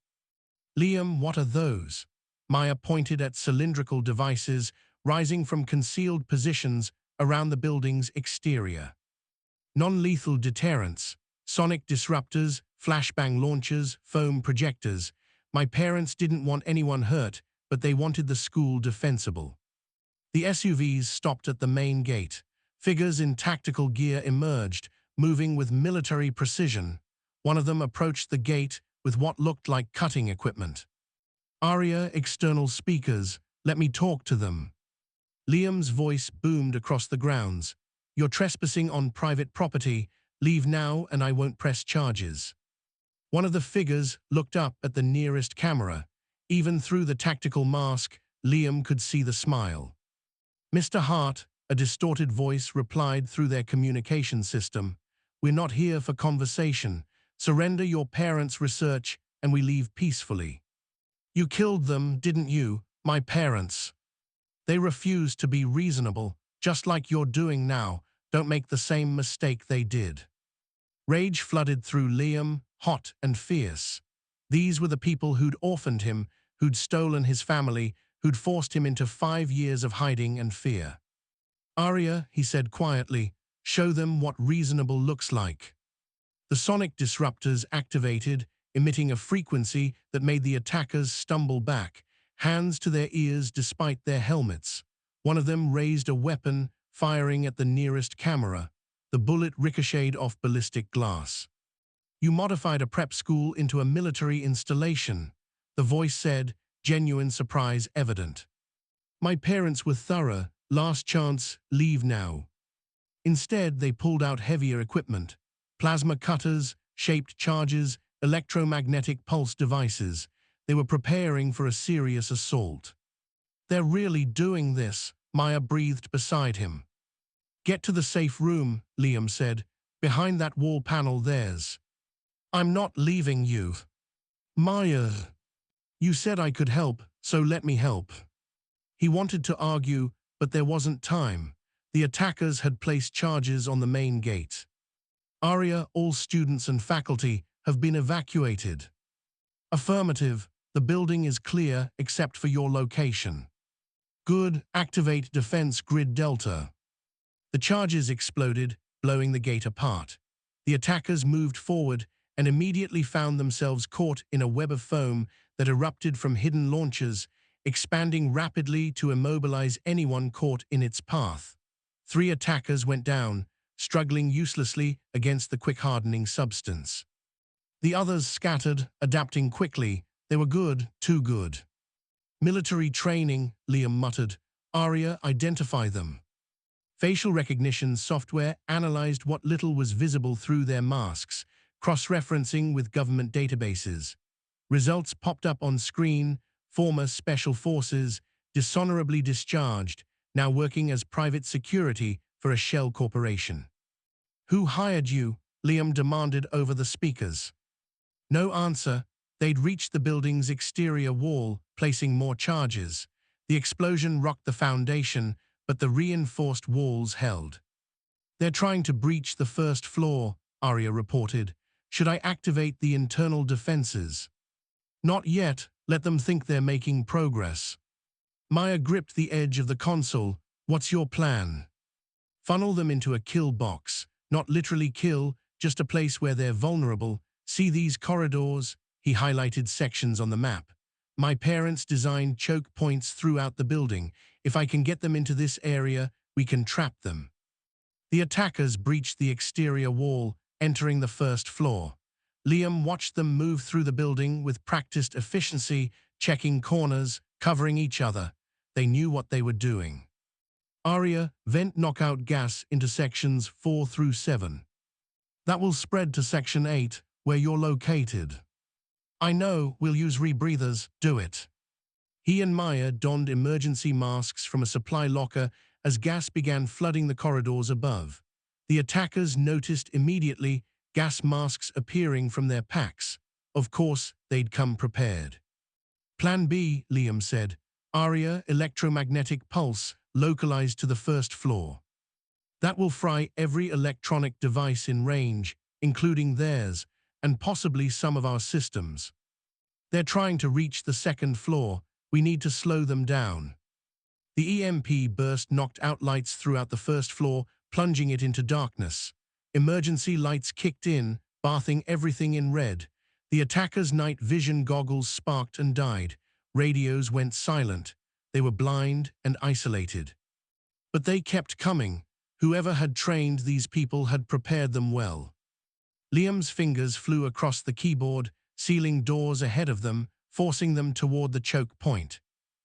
Liam, what are those? Maya pointed at cylindrical devices rising from concealed positions around the building's exterior. Non-lethal deterrents, sonic disruptors, flashbang launchers, foam projectors. My parents didn't want anyone hurt, but they wanted the school defensible. The SUVs stopped at the main gate. Figures in tactical gear emerged, moving with military precision. One of them approached the gate with what looked like cutting equipment. "Aria, external speakers, let me talk to them." Liam's voice boomed across the grounds. "You're trespassing on private property. Leave now and I won't press charges." One of the figures looked up at the nearest camera. Even through the tactical mask, Liam could see the smile. "Mr. Hart," a distorted voice replied through their communication system. "We're not here for conversation. Surrender your parents' research and we leave peacefully." "You killed them, didn't you, my parents?" "They refused to be reasonable, just like you're doing now. Don't make the same mistake they did." Rage flooded through Liam, hot and fierce. These were the people who'd orphaned him, who'd stolen his family, who'd forced him into 5 years of hiding and fear. "Aria," he said quietly, "show them what reasonable looks like." The sonic disruptors activated, emitting a frequency that made the attackers stumble back, hands to their ears despite their helmets. One of them raised a weapon, firing at the nearest camera. The bullet ricocheted off ballistic glass. "You modified a prep school into a military installation," the voice said, genuine surprise evident. "My parents were thorough. Last chance, leave now." Instead, they pulled out heavier equipment. Plasma cutters, shaped charges, electromagnetic pulse devices. They were preparing for a serious assault. "They're really doing this," Maya breathed beside him. "Get to the safe room," Liam said. "Behind that wall panel there's—" "I'm not leaving you." "Maya, you said I could help, so let me help." He wanted to argue, but there wasn't time. The attackers had placed charges on the main gate. "Aria, all students and faculty have been evacuated." "Affirmative. The building is clear except for your location." "Good. Activate Defense Grid Delta." The charges exploded, blowing the gate apart. The attackers moved forward and immediately found themselves caught in a web of foam that erupted from hidden launchers, expanding rapidly to immobilize anyone caught in its path. 3 attackers went down, struggling uselessly against the quick-hardening substance. The others scattered, adapting quickly. They were good, too good. "Military training," Liam muttered. "Aria, identify them." Facial recognition software analyzed what little was visible through their masks, cross-referencing with government databases. Results popped up on screen: former special forces, dishonorably discharged, now working as private security for a shell corporation. "Who hired you?" Liam demanded over the speakers. No answer. They'd reached the building's exterior wall, placing more charges. The explosion rocked the foundation, but the reinforced walls held. "They're trying to breach the first floor," Aria reported. "Should I activate the internal defenses?" "Not yet. Let them think they're making progress." Maya gripped the edge of the console. "What's your plan?" "Funnel them into a kill box. Not literally kill, just a place where they're vulnerable. See these corridors?" He highlighted sections on the map. "My parents designed choke points throughout the building. If I can get them into this area, we can trap them." The attackers breached the exterior wall, entering the first floor. Liam watched them move through the building with practiced efficiency, checking corners, covering each other. They knew what they were doing. "Aria, vent knockout gas into sections 4 through 7. That will spread to section 8, where you're located." "I know, we'll use rebreathers, do it." He and Maya donned emergency masks from a supply locker as gas began flooding the corridors above. The attackers noticed immediately, gas masks appearing from their packs. Of course, they'd come prepared. Plan B, Liam said. ARIA electromagnetic pulse localized to the first floor. That will fry every electronic device in range, including theirs, and possibly some of our systems. They're trying to reach the second floor. We need to slow them down. The EMP burst knocked out lights throughout the first floor, plunging it into darkness. Emergency lights kicked in, bathing everything in red. The attackers' night vision goggles sparked and died. Radios went silent. They were blind and isolated. But they kept coming. Whoever had trained these people had prepared them well. Liam's fingers flew across the keyboard, sealing doors ahead of them, forcing them toward the choke point.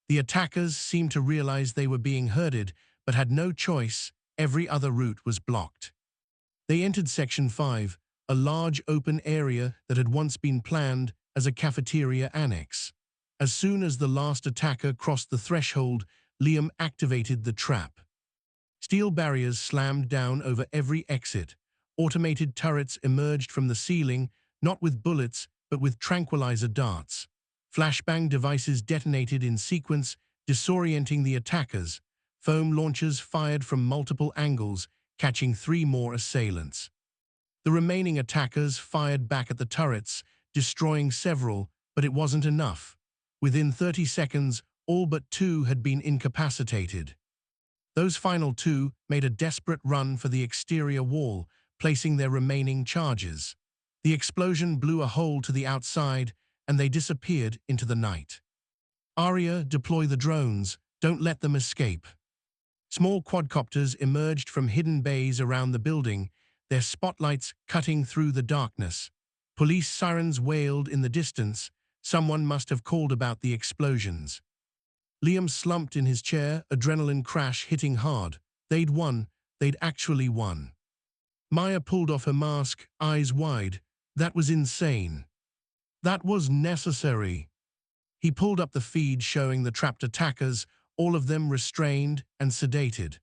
The attackers seemed to realize they were being herded, but had no choice. Every other route was blocked. They entered Section 5, a large open area that had once been planned as a cafeteria annex. As soon as the last attacker crossed the threshold, Liam activated the trap. Steel barriers slammed down over every exit. Automated turrets emerged from the ceiling, not with bullets, but with tranquilizer darts. Flashbang devices detonated in sequence, disorienting the attackers. Foam launchers fired from multiple angles, catching 3 more assailants. The remaining attackers fired back at the turrets, destroying several, but it wasn't enough. Within 30 seconds, all but 2 had been incapacitated. Those final 2 made a desperate run for the exterior wall, placing their remaining charges. The explosion blew a hole to the outside, and they disappeared into the night. ARIA, deploy the drones. Don't let them escape. Small quadcopters emerged from hidden bays around the building, their spotlights cutting through the darkness. Police sirens wailed in the distance. Someone must have called about the explosions. Liam slumped in his chair, adrenaline crash hitting hard. They'd won. They'd actually won. Maya pulled off her mask, eyes wide. That was insane. That was necessary. He pulled up the feed showing the trapped attackers, all of them restrained and sedated.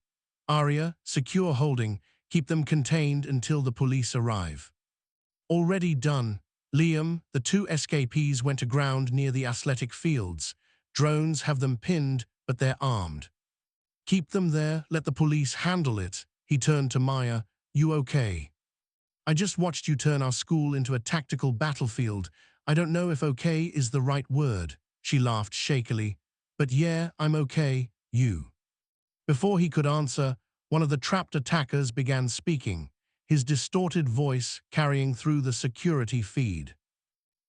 ARIA, secure holding. Keep them contained until the police arrive. Already done. Liam, the 2 escapees went aground near the athletic fields. Drones have them pinned, but they're armed. Keep them there, let the police handle it. He turned to Maya. You okay? I just watched you turn our school into a tactical battlefield. I don't know if okay is the right word. She laughed shakily. But yeah, I'm okay. You. Before he could answer, one of the trapped attackers began speaking, his distorted voice carrying through the security feed.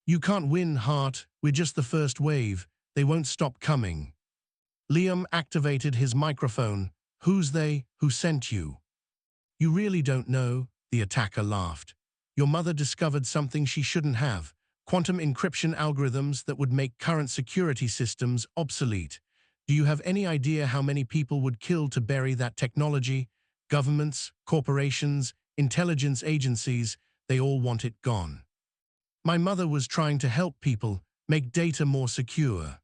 You can't win, Hart. We're just the first wave. They won't stop coming. Liam activated his microphone. Who's they? Who sent you? You really don't know, the attacker laughed. Your mother discovered something she shouldn't have. Quantum encryption algorithms that would make current security systems obsolete. Do you have any idea how many people would kill to bury that technology? Governments, corporations, intelligence agencies, they all want it gone. My mother was trying to help people make data more secure.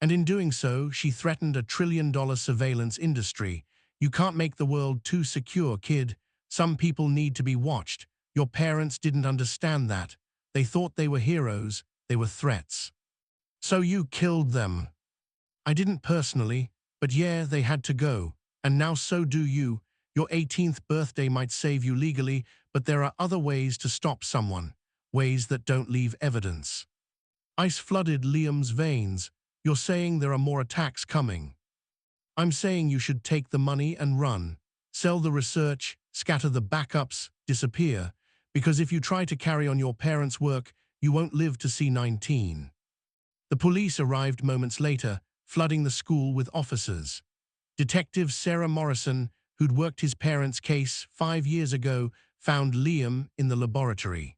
And in doing so, she threatened a $1 trillion surveillance industry. You can't make the world too secure, kid. Some people need to be watched. Your parents didn't understand that. They thought they were heroes. They were threats. So you killed them. I didn't personally, but yeah, they had to go. And now so do you. Your 18th birthday might save you legally, but there are other ways to stop someone. Ways that don't leave evidence. Ice flooded Liam's veins. You're saying there are more attacks coming. I'm saying you should take the money and run. Sell the research, scatter the backups, disappear. Because if you try to carry on your parents' work, you won't live to see 19. The police arrived moments later, flooding the school with officers. Detective Sarah Morrison, who'd worked his parents' case 5 years ago, found Liam in the laboratory.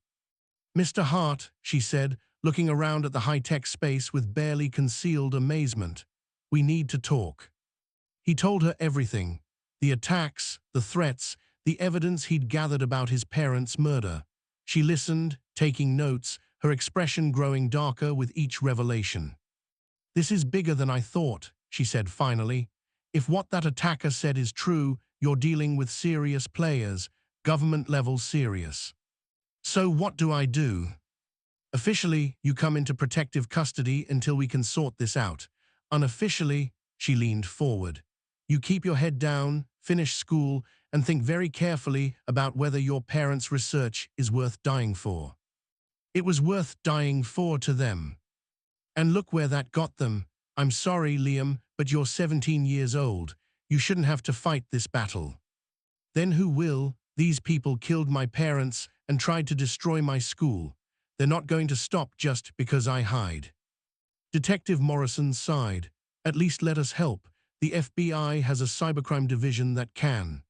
Mr. Hart, she said, looking around at the high-tech space with barely concealed amazement. We need to talk. He told her everything. The attacks, the threats, the evidence he'd gathered about his parents' murder. She listened, taking notes, her expression growing darker with each revelation. This is bigger than I thought, she said finally. If what that attacker said is true, you're dealing with serious players, government-level serious. So what do I do? Officially, you come into protective custody until we can sort this out. Unofficially, she leaned forward. You keep your head down, finish school, and think very carefully about whether your parents' research is worth dying for. It was worth dying for to them. And look where that got them. I'm sorry, Liam, but you're 17 years old. You shouldn't have to fight this battle. Then who will? These people killed my parents and tried to destroy my school. They're not going to stop just because I hide. Detective Morrison sighed. At least let us help. The FBI has a cybercrime division that can.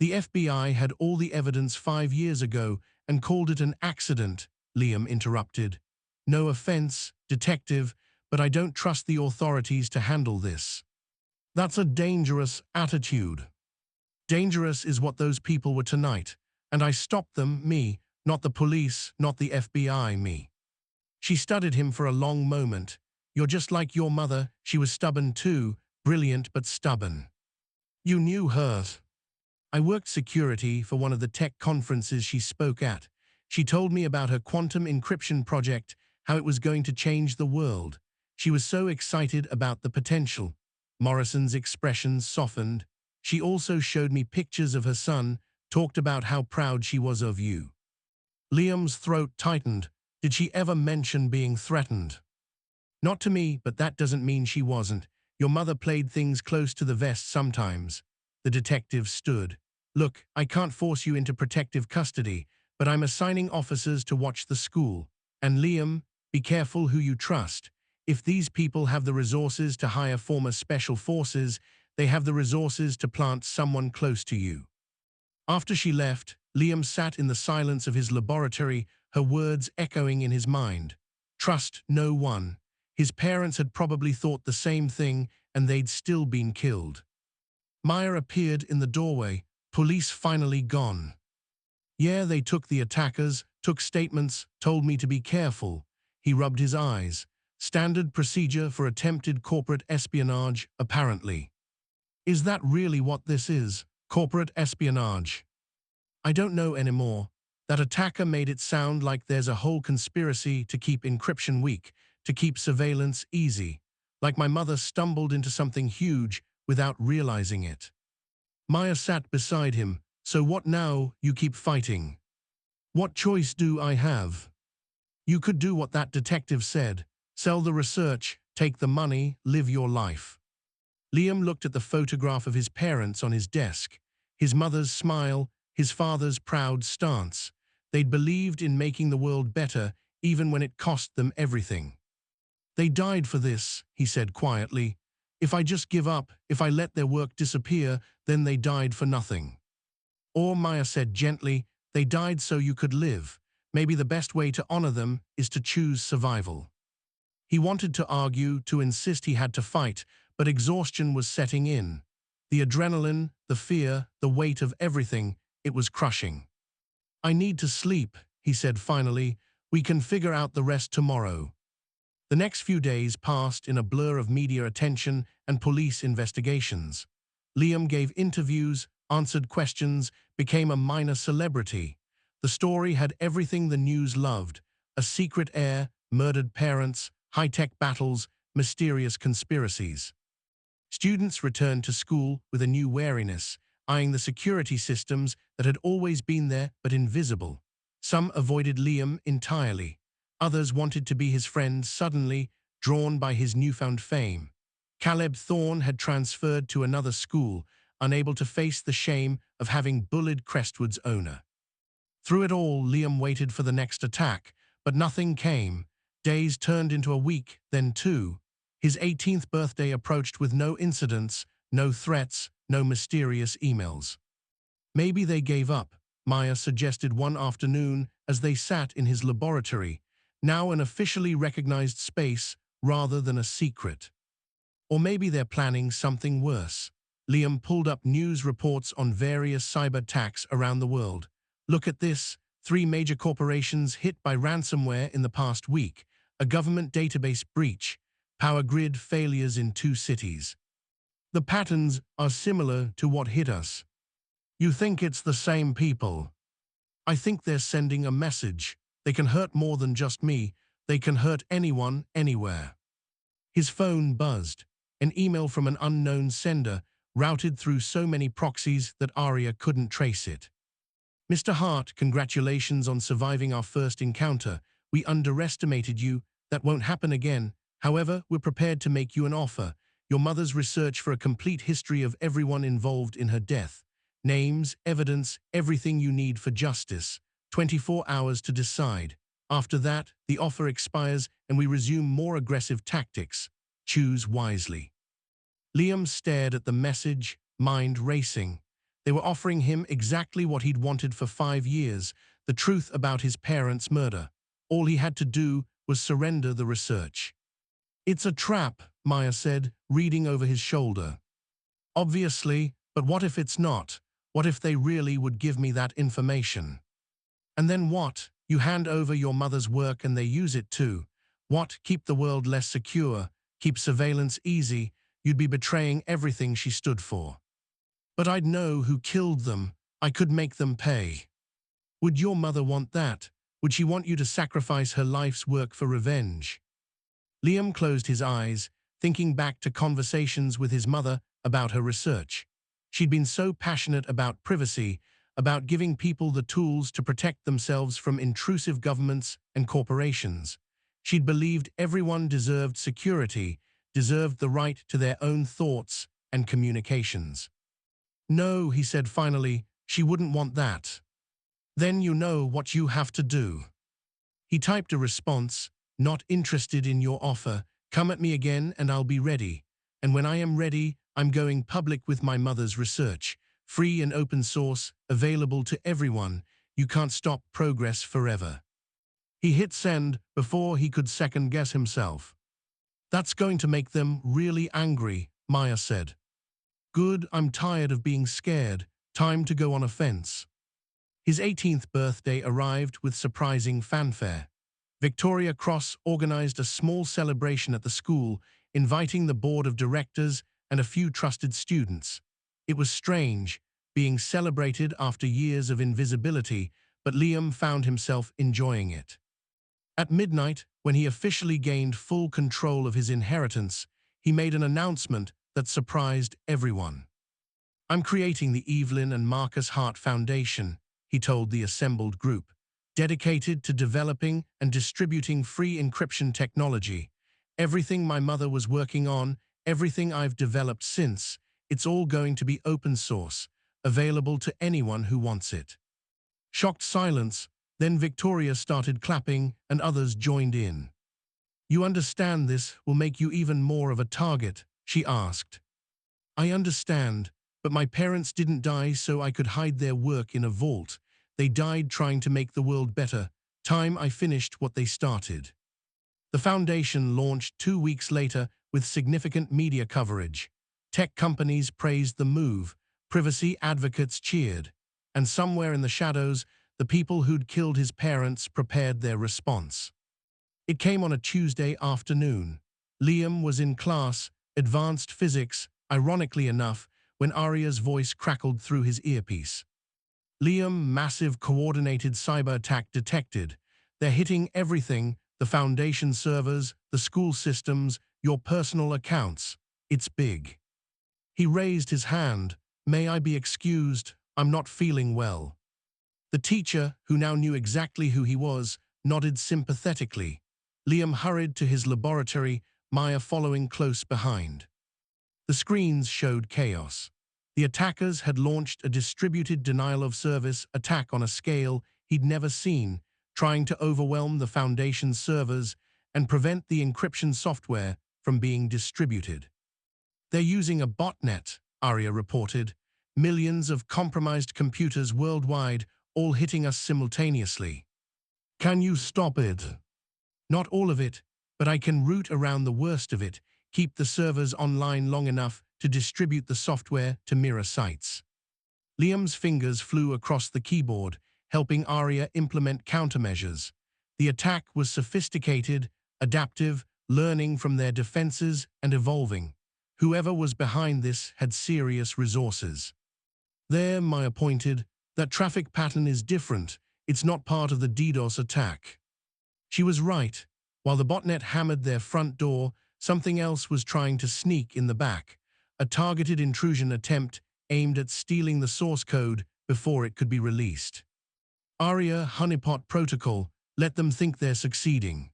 The FBI had all the evidence 5 years ago and called it an accident, Liam interrupted. No offense, detective, but I don't trust the authorities to handle this. That's a dangerous attitude. Dangerous is what those people were tonight, and I stopped them, me, not the police, not the FBI, me. She studied him for a long moment. You're just like your mother, she was stubborn too, brilliant but stubborn. You knew her. I worked security for one of the tech conferences she spoke at. She told me about her quantum encryption project, how it was going to change the world. She was so excited about the potential. Morrison's expression softened. She also showed me pictures of her son, talked about how proud she was of you. Liam's throat tightened. Did she ever mention being threatened? Not to me, but that doesn't mean she wasn't. Your mother played things close to the vest sometimes. The detective stood. Look, I can't force you into protective custody, but I'm assigning officers to watch the school. And Liam, be careful who you trust. If these people have the resources to hire former special forces, they have the resources to plant someone close to you. After she left, Liam sat in the silence of his laboratory, her words echoing in his mind. Trust no one. His parents had probably thought the same thing, and they'd still been killed. Maya appeared in the doorway, police finally gone. Yeah, they took the attackers, took statements, told me to be careful. He rubbed his eyes. Standard procedure for attempted corporate espionage, apparently. Is that really what this is? Corporate espionage? I don't know anymore. That attacker made it sound like there's a whole conspiracy to keep encryption weak, to keep surveillance easy. Like my mother stumbled into something huge without realizing it. Maya sat beside him. So what now? You keep fighting. What choice do I have? You could do what that detective said. Sell the research, take the money, live your life. Liam looked at the photograph of his parents on his desk. His mother's smile, his father's proud stance. They'd believed in making the world better, even when it cost them everything. They died for this, he said quietly. If I just give up, if I let their work disappear, then they died for nothing. Or, Maya said gently, they died so you could live. Maybe the best way to honor them is to choose survival. He wanted to argue, to insist he had to fight, but exhaustion was setting in. The adrenaline, the fear, the weight of everything, it was crushing. I need to sleep, he said finally. We can figure out the rest tomorrow. The next few days passed in a blur of media attention and police investigations. Liam gave interviews, answered questions, became a minor celebrity. The story had everything the news loved: a secret heir, murdered parents, high-tech battles, mysterious conspiracies. Students returned to school with a new wariness, eyeing the security systems that had always been there but invisible. Some avoided Liam entirely. Others wanted to be his friends suddenly, drawn by his newfound fame. Caleb Thorne had transferred to another school, unable to face the shame of having bullied Crestwood's owner. Through it all, Liam waited for the next attack, but nothing came. Days turned into a week, then two. His 18th birthday approached with no incidents, no threats, no mysterious emails. Maybe they gave up, Maya suggested one afternoon as they sat in his laboratory, now an officially recognized space rather than a secret. Or maybe they're planning something worse. Liam pulled up news reports on various cyber attacks around the world. Look at this, 3 major corporations hit by ransomware in the past week, a government database breach, power grid failures in 2 cities. The patterns are similar to what hit us. You think it's the same people? I think they're sending a message. They can hurt more than just me. They can hurt anyone, anywhere. His phone buzzed. An email from an unknown sender routed through so many proxies that Arya couldn't trace it. Mr. Hart, congratulations on surviving our first encounter. We underestimated you. That won't happen again. However, we're prepared to make you an offer. Your mother's research for a complete history of everyone involved in her death. Names, evidence, everything you need for justice. 24 hours to decide. After that, the offer expires and we resume more aggressive tactics. Choose wisely. Liam stared at the message, mind racing. They were offering him exactly what he'd wanted for 5 years, the truth about his parents' murder. All he had to do was surrender the research. It's a trap, Maya said, reading over his shoulder. Obviously, but what if it's not? What if they really would give me that information? And then what? You hand over your mother's work and they use it too. What? Keep the world less secure, keep surveillance easy. You'd be betraying everything she stood for. But I'd know who killed them. I could make them pay. Would your mother want that? Would she want you to sacrifice her life's work for revenge? Liam closed his eyes, thinking back to conversations with his mother about her research. She'd been so passionate about privacy, about giving people the tools to protect themselves from intrusive governments and corporations. She'd believed everyone deserved security, deserved the right to their own thoughts and communications. No, he said finally, she wouldn't want that. Then you know what you have to do. He typed a response, not interested in your offer, come at me again and I'll be ready. And when I am ready, I'm going public with my mother's research, free and open source, available to everyone. You can't stop progress forever. He hit send before he could second-guess himself. That's going to make them really angry, Maya said. Good, I'm tired of being scared. Time to go on offense. His 18th birthday arrived with surprising fanfare. Victoria Cross organized a small celebration at the school, inviting the board of directors and a few trusted students. It was strange, being celebrated after years of invisibility, but Liam found himself enjoying it. At midnight, when he officially gained full control of his inheritance, he made an announcement that surprised everyone. I'm creating the Evelyn and Marcus Hart Foundation, he told the assembled group, dedicated to developing and distributing free encryption technology. Everything my mother was working on, everything I've developed since, it's all going to be open source, available to anyone who wants it. Shocked silence, then Victoria started clapping and others joined in. You understand this will make you even more of a target, she asked. I understand, but my parents didn't die so I could hide their work in a vault. They died trying to make the world better. Time I finished what they started. The foundation launched 2 weeks later with significant media coverage. Tech companies praised the move, privacy advocates cheered, and somewhere in the shadows, the people who'd killed his parents prepared their response. It came on a Tuesday afternoon. Liam was in class, advanced physics, ironically enough, when Arya's voice crackled through his earpiece. Liam, massive coordinated cyber attack detected. They're hitting everything, the foundation servers, the school systems, your personal accounts. It's big. He raised his hand. May I be excused? I'm not feeling well. The teacher, who now knew exactly who he was, nodded sympathetically. Liam hurried to his laboratory, Maya following close behind. The screens showed chaos. The attackers had launched a distributed denial-of-service attack on a scale he'd never seen, trying to overwhelm the Foundation's servers and prevent the encryption software from being distributed. They're using a botnet, Arya reported. Millions of compromised computers worldwide, all hitting us simultaneously. Can you stop it? Not all of it, but I can route around the worst of it, keep the servers online long enough to distribute the software to mirror sites. Liam's fingers flew across the keyboard, helping Arya implement countermeasures. The attack was sophisticated, adaptive, learning from their defenses and evolving. Whoever was behind this had serious resources. There, Maya pointed, that traffic pattern is different. It's not part of the DDoS attack. She was right. While the botnet hammered their front door, something else was trying to sneak in the back. A targeted intrusion attempt aimed at stealing the source code before it could be released. ARIA honeypot protocol let them think they're succeeding.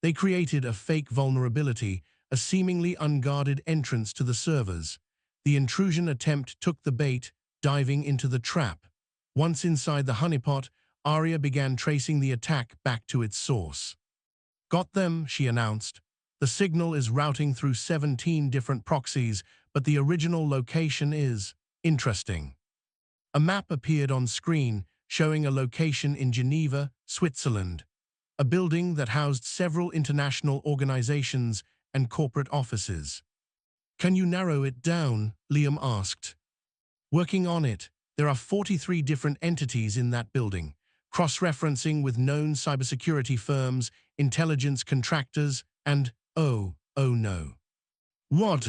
They created a fake vulnerability, a seemingly unguarded entrance to the servers. The intrusion attempt took the bait, diving into the trap. Once inside the honeypot, ARIA began tracing the attack back to its source. Got them, she announced. The signal is routing through 17 different proxies, but the original location is interesting. A map appeared on screen, showing a location in Geneva, Switzerland, a building that housed several international organizations and corporate offices. Can you narrow it down? Liam asked. Working on it. There are 43 different entities in that building, cross-referencing with known cybersecurity firms, intelligence contractors, and oh no. What?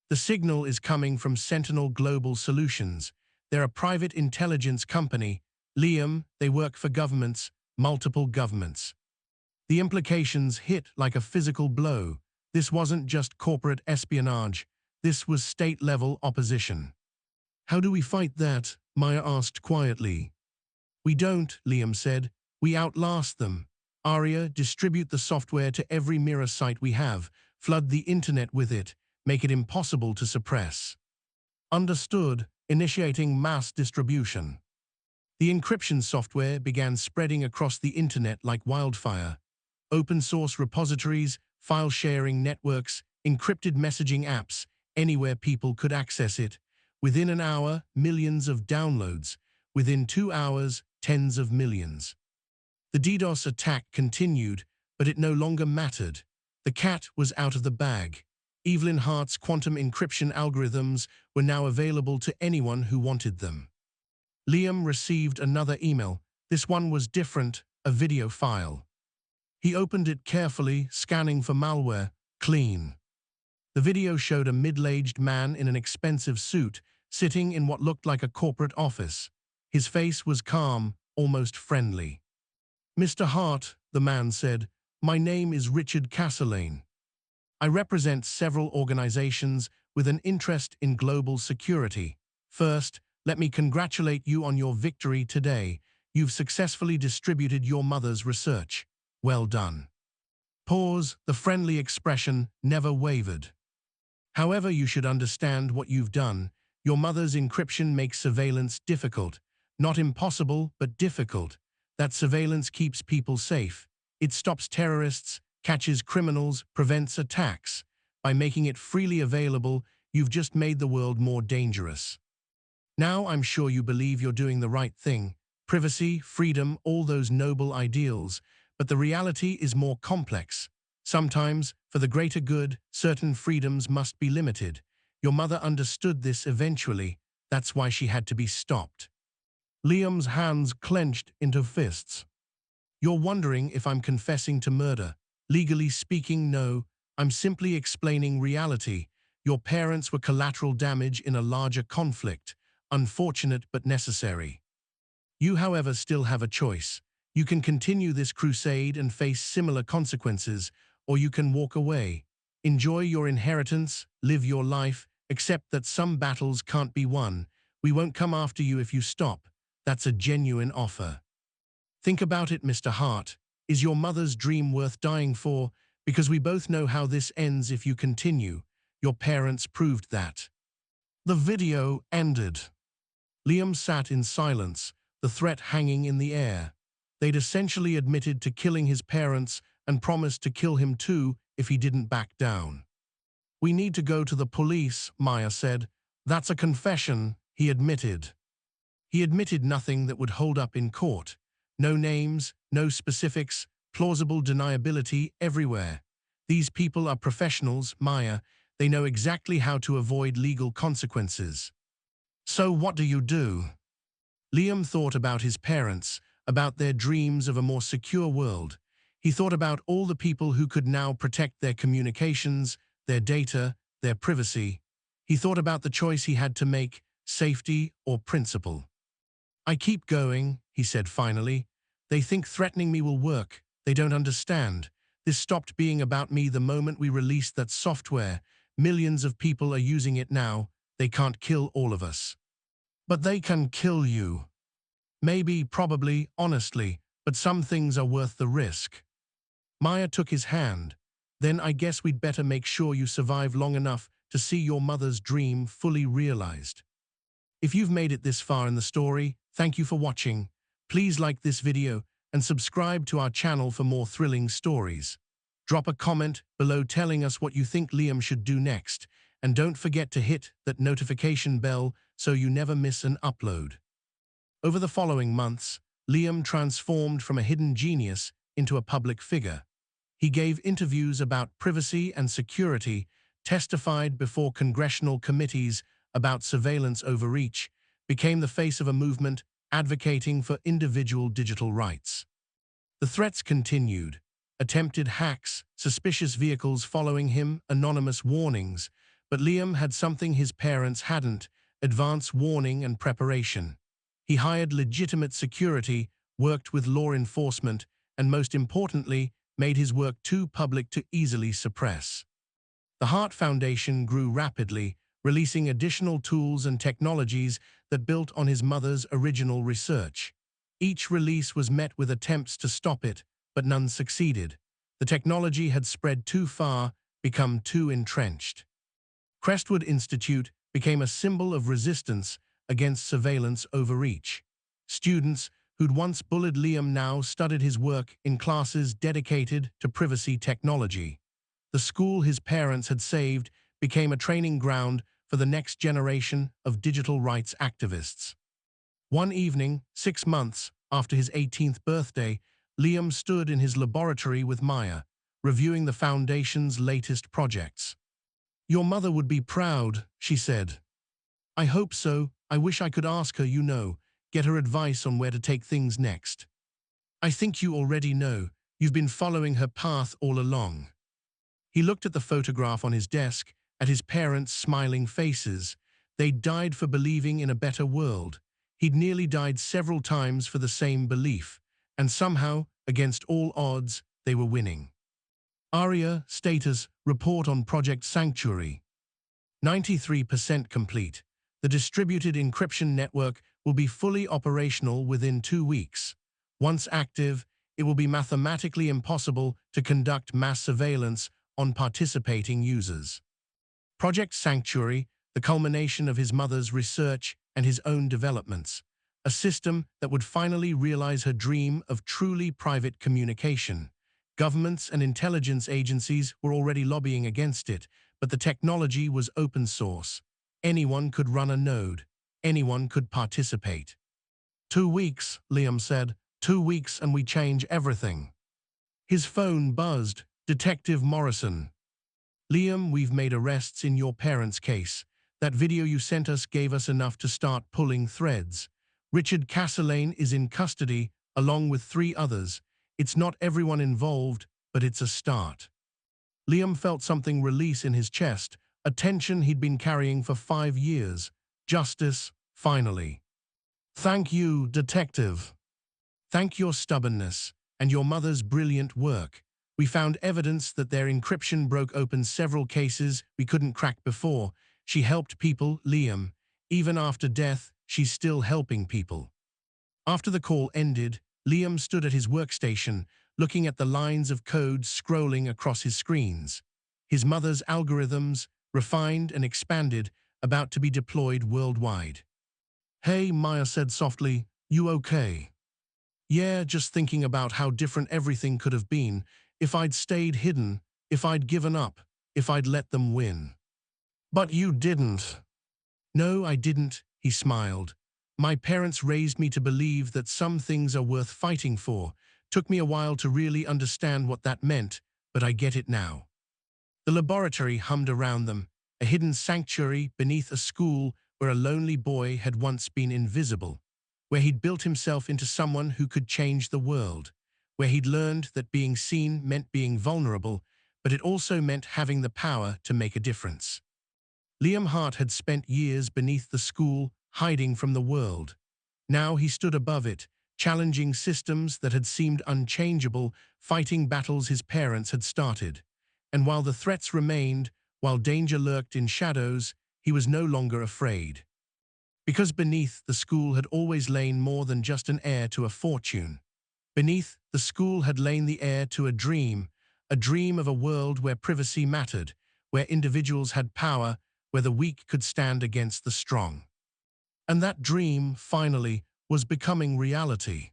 The signal is coming from Sentinel Global Solutions. They're a private intelligence company. Liam, they work for governments, multiple governments. The implications hit like a physical blow. This wasn't just corporate espionage. This was state-level opposition. How do we fight that? Maya asked quietly. We don't, Liam said. We outlast them. ARIA, distribute the software to every mirror site we have. Flood the internet with it. Make it impossible to suppress. Understood. Initiating mass distribution. The encryption software began spreading across the internet like wildfire. Open-source repositories, file-sharing networks, encrypted messaging apps, anywhere people could access it. Within an hour, millions of downloads. Within 2 hours, tens of millions. The DDoS attack continued, but it no longer mattered. The cat was out of the bag. Evelyn Hart's quantum encryption algorithms were now available to anyone who wanted them. Liam received another email. This one was different, a video file. He opened it carefully, scanning for malware. Clean. The video showed a middle-aged man in an expensive suit, sitting in what looked like a corporate office. His face was calm, almost friendly. Mr. Hart, the man said, my name is Richard Castlane. I represent several organizations with an interest in global security. First, let me congratulate you on your victory today. You've successfully distributed your mother's research. Well done. Pause, the friendly expression never wavered. However, you should understand what you've done. Your mother's encryption makes surveillance difficult. Not impossible, but difficult. That surveillance keeps people safe. It stops terrorists, catches criminals, prevents attacks. By making it freely available, you've just made the world more dangerous. Now I'm sure you believe you're doing the right thing. Privacy, freedom, all those noble ideals. But the reality is more complex. Sometimes, for the greater good, certain freedoms must be limited. Your mother understood this eventually. That's why she had to be stopped. Liam's hands clenched into fists. You're wondering if I'm confessing to murder. Legally speaking, no. I'm simply explaining reality. Your parents were collateral damage in a larger conflict. Unfortunate but necessary. You, however, still have a choice. You can continue this crusade and face similar consequences, or you can walk away. Enjoy your inheritance, live your life, accept that some battles can't be won. We won't come after you if you stop. That's a genuine offer. Think about it, Mr. Hart. Is your mother's dream worth dying for? Because we both know how this ends if you continue. Your parents proved that. The video ended. Liam sat in silence, the threat hanging in the air. They'd essentially admitted to killing his parents and promised to kill him too if he didn't back down. We need to go to the police, Maya said. That's a confession, he admitted. He admitted nothing that would hold up in court. No names, no specifics, plausible deniability everywhere. These people are professionals, Maya. They know exactly how to avoid legal consequences. So what do you do? Liam thought about his parents, about their dreams of a more secure world. He thought about all the people who could now protect their communications, their data, their privacy. He thought about the choice he had to make, safety or principle. I keep going, he said finally. They think threatening me will work. They don't understand. This stopped being about me the moment we released that software. Millions of people are using it now. They can't kill all of us. But they can kill you. Maybe, probably, honestly, but some things are worth the risk. Maya took his hand. Then I guess we'd better make sure you survive long enough to see your mother's dream fully realized. If you've made it this far in the story, thank you for watching. Please like this video and subscribe to our channel for more thrilling stories. Drop a comment below telling us what you think Liam should do next, and don't forget to hit that notification bell so you never miss an upload. Over the following months, Liam transformed from a hidden genius into a public figure. He gave interviews about privacy and security, testified before congressional committees about surveillance overreach, became the face of a movement advocating for individual digital rights. The threats continued. Attempted hacks, suspicious vehicles following him, anonymous warnings. But Liam had something his parents hadn't: advance warning and preparation. He hired legitimate security, worked with law enforcement, and most importantly, made his work too public to easily suppress. The Hart Foundation grew rapidly, releasing additional tools and technologies that built on his mother's original research. Each release was met with attempts to stop it, but none succeeded. The technology had spread too far, become too entrenched. Crestwood Institute became a symbol of resistance against surveillance overreach. Students who'd once bullied Liam now studied his work in classes dedicated to privacy technology. The school his parents had saved became a training ground for the next generation of digital rights activists. One evening, 6 months after his 18th birthday, Liam stood in his laboratory with Maya, reviewing the Foundation's latest projects. "Your mother would be proud," she said. "I hope so. I wish I could ask her, get her advice on where to take things next." "I think you already know. You've been following her path all along." He looked at the photograph on his desk, at his parents' smiling faces. They'd died for believing in a better world. He'd nearly died several times for the same belief, and somehow, against all odds, they were winning. ARIA status report on Project Sanctuary. 93% complete. The distributed encryption network will be fully operational within 2 weeks. Once active, it will be mathematically impossible to conduct mass surveillance on participating users. Project Sanctuary, the culmination of his mother's research and his own developments. A system that would finally realize her dream of truly private communication. Governments and intelligence agencies were already lobbying against it, but the technology was open source. Anyone could run a node. Anyone could participate. 2 weeks, Liam said. 2 weeks and we change everything. His phone buzzed. Detective Morrison. "Liam, we've made arrests in your parents' case. That video you sent us gave us enough to start pulling threads. Richard Castellane is in custody, along with 3 others. It's not everyone involved, but it's a start." Liam felt something release in his chest, a tension he'd been carrying for 5 years. Justice, finally. "Thank you, Detective. Thank your stubbornness and your mother's brilliant work. We found evidence that their encryption broke open several cases we couldn't crack before. She helped people, Liam. Even after death, she's still helping people." After the call ended, Liam stood at his workstation, looking at the lines of code scrolling across his screens. His mother's algorithms, refined and expanded, about to be deployed worldwide. "Hey," Maya said softly, "you okay?" "Yeah, just thinking about how different everything could have been. If I'd stayed hidden, if I'd given up, if I'd let them win." "But you didn't." "No, I didn't," he smiled. "My parents raised me to believe that some things are worth fighting for. Took me a while to really understand what that meant, but I get it now." The laboratory hummed around them, a hidden sanctuary beneath a school where a lonely boy had once been invisible, where he'd built himself into someone who could change the world, where he'd learned that being seen meant being vulnerable, but it also meant having the power to make a difference. Liam Hart had spent years beneath the school, hiding from the world. Now he stood above it, challenging systems that had seemed unchangeable, fighting battles his parents had started. And while the threats remained, while danger lurked in shadows, he was no longer afraid. Because beneath the school had always lain more than just an heir to a fortune. Beneath the school had lain the heir to a dream of a world where privacy mattered, where individuals had power, where the weak could stand against the strong. And that dream, finally, was becoming reality.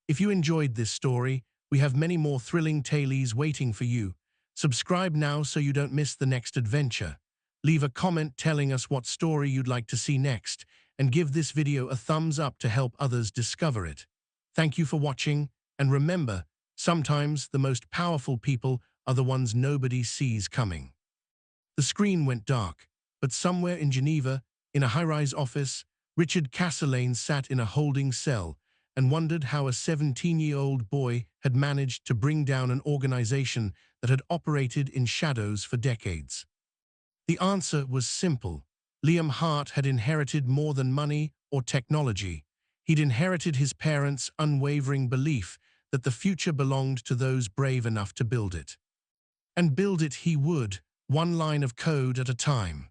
If you enjoyed this story, we have many more thrilling tales waiting for you. Subscribe now so you don't miss the next adventure. Leave a comment telling us what story you'd like to see next, and give this video a thumbs up to help others discover it. Thank you for watching, and remember, sometimes the most powerful people are the ones nobody sees coming. The screen went dark, but somewhere in Geneva, in a high-rise office, Richard Castellane sat in a holding cell and wondered how a 17-year-old boy had managed to bring down an organization that had operated in shadows for decades. The answer was simple. Liam Hart had inherited more than money or technology. He'd inherited his parents' unwavering belief that the future belonged to those brave enough to build it. And build it he would, one line of code at a time.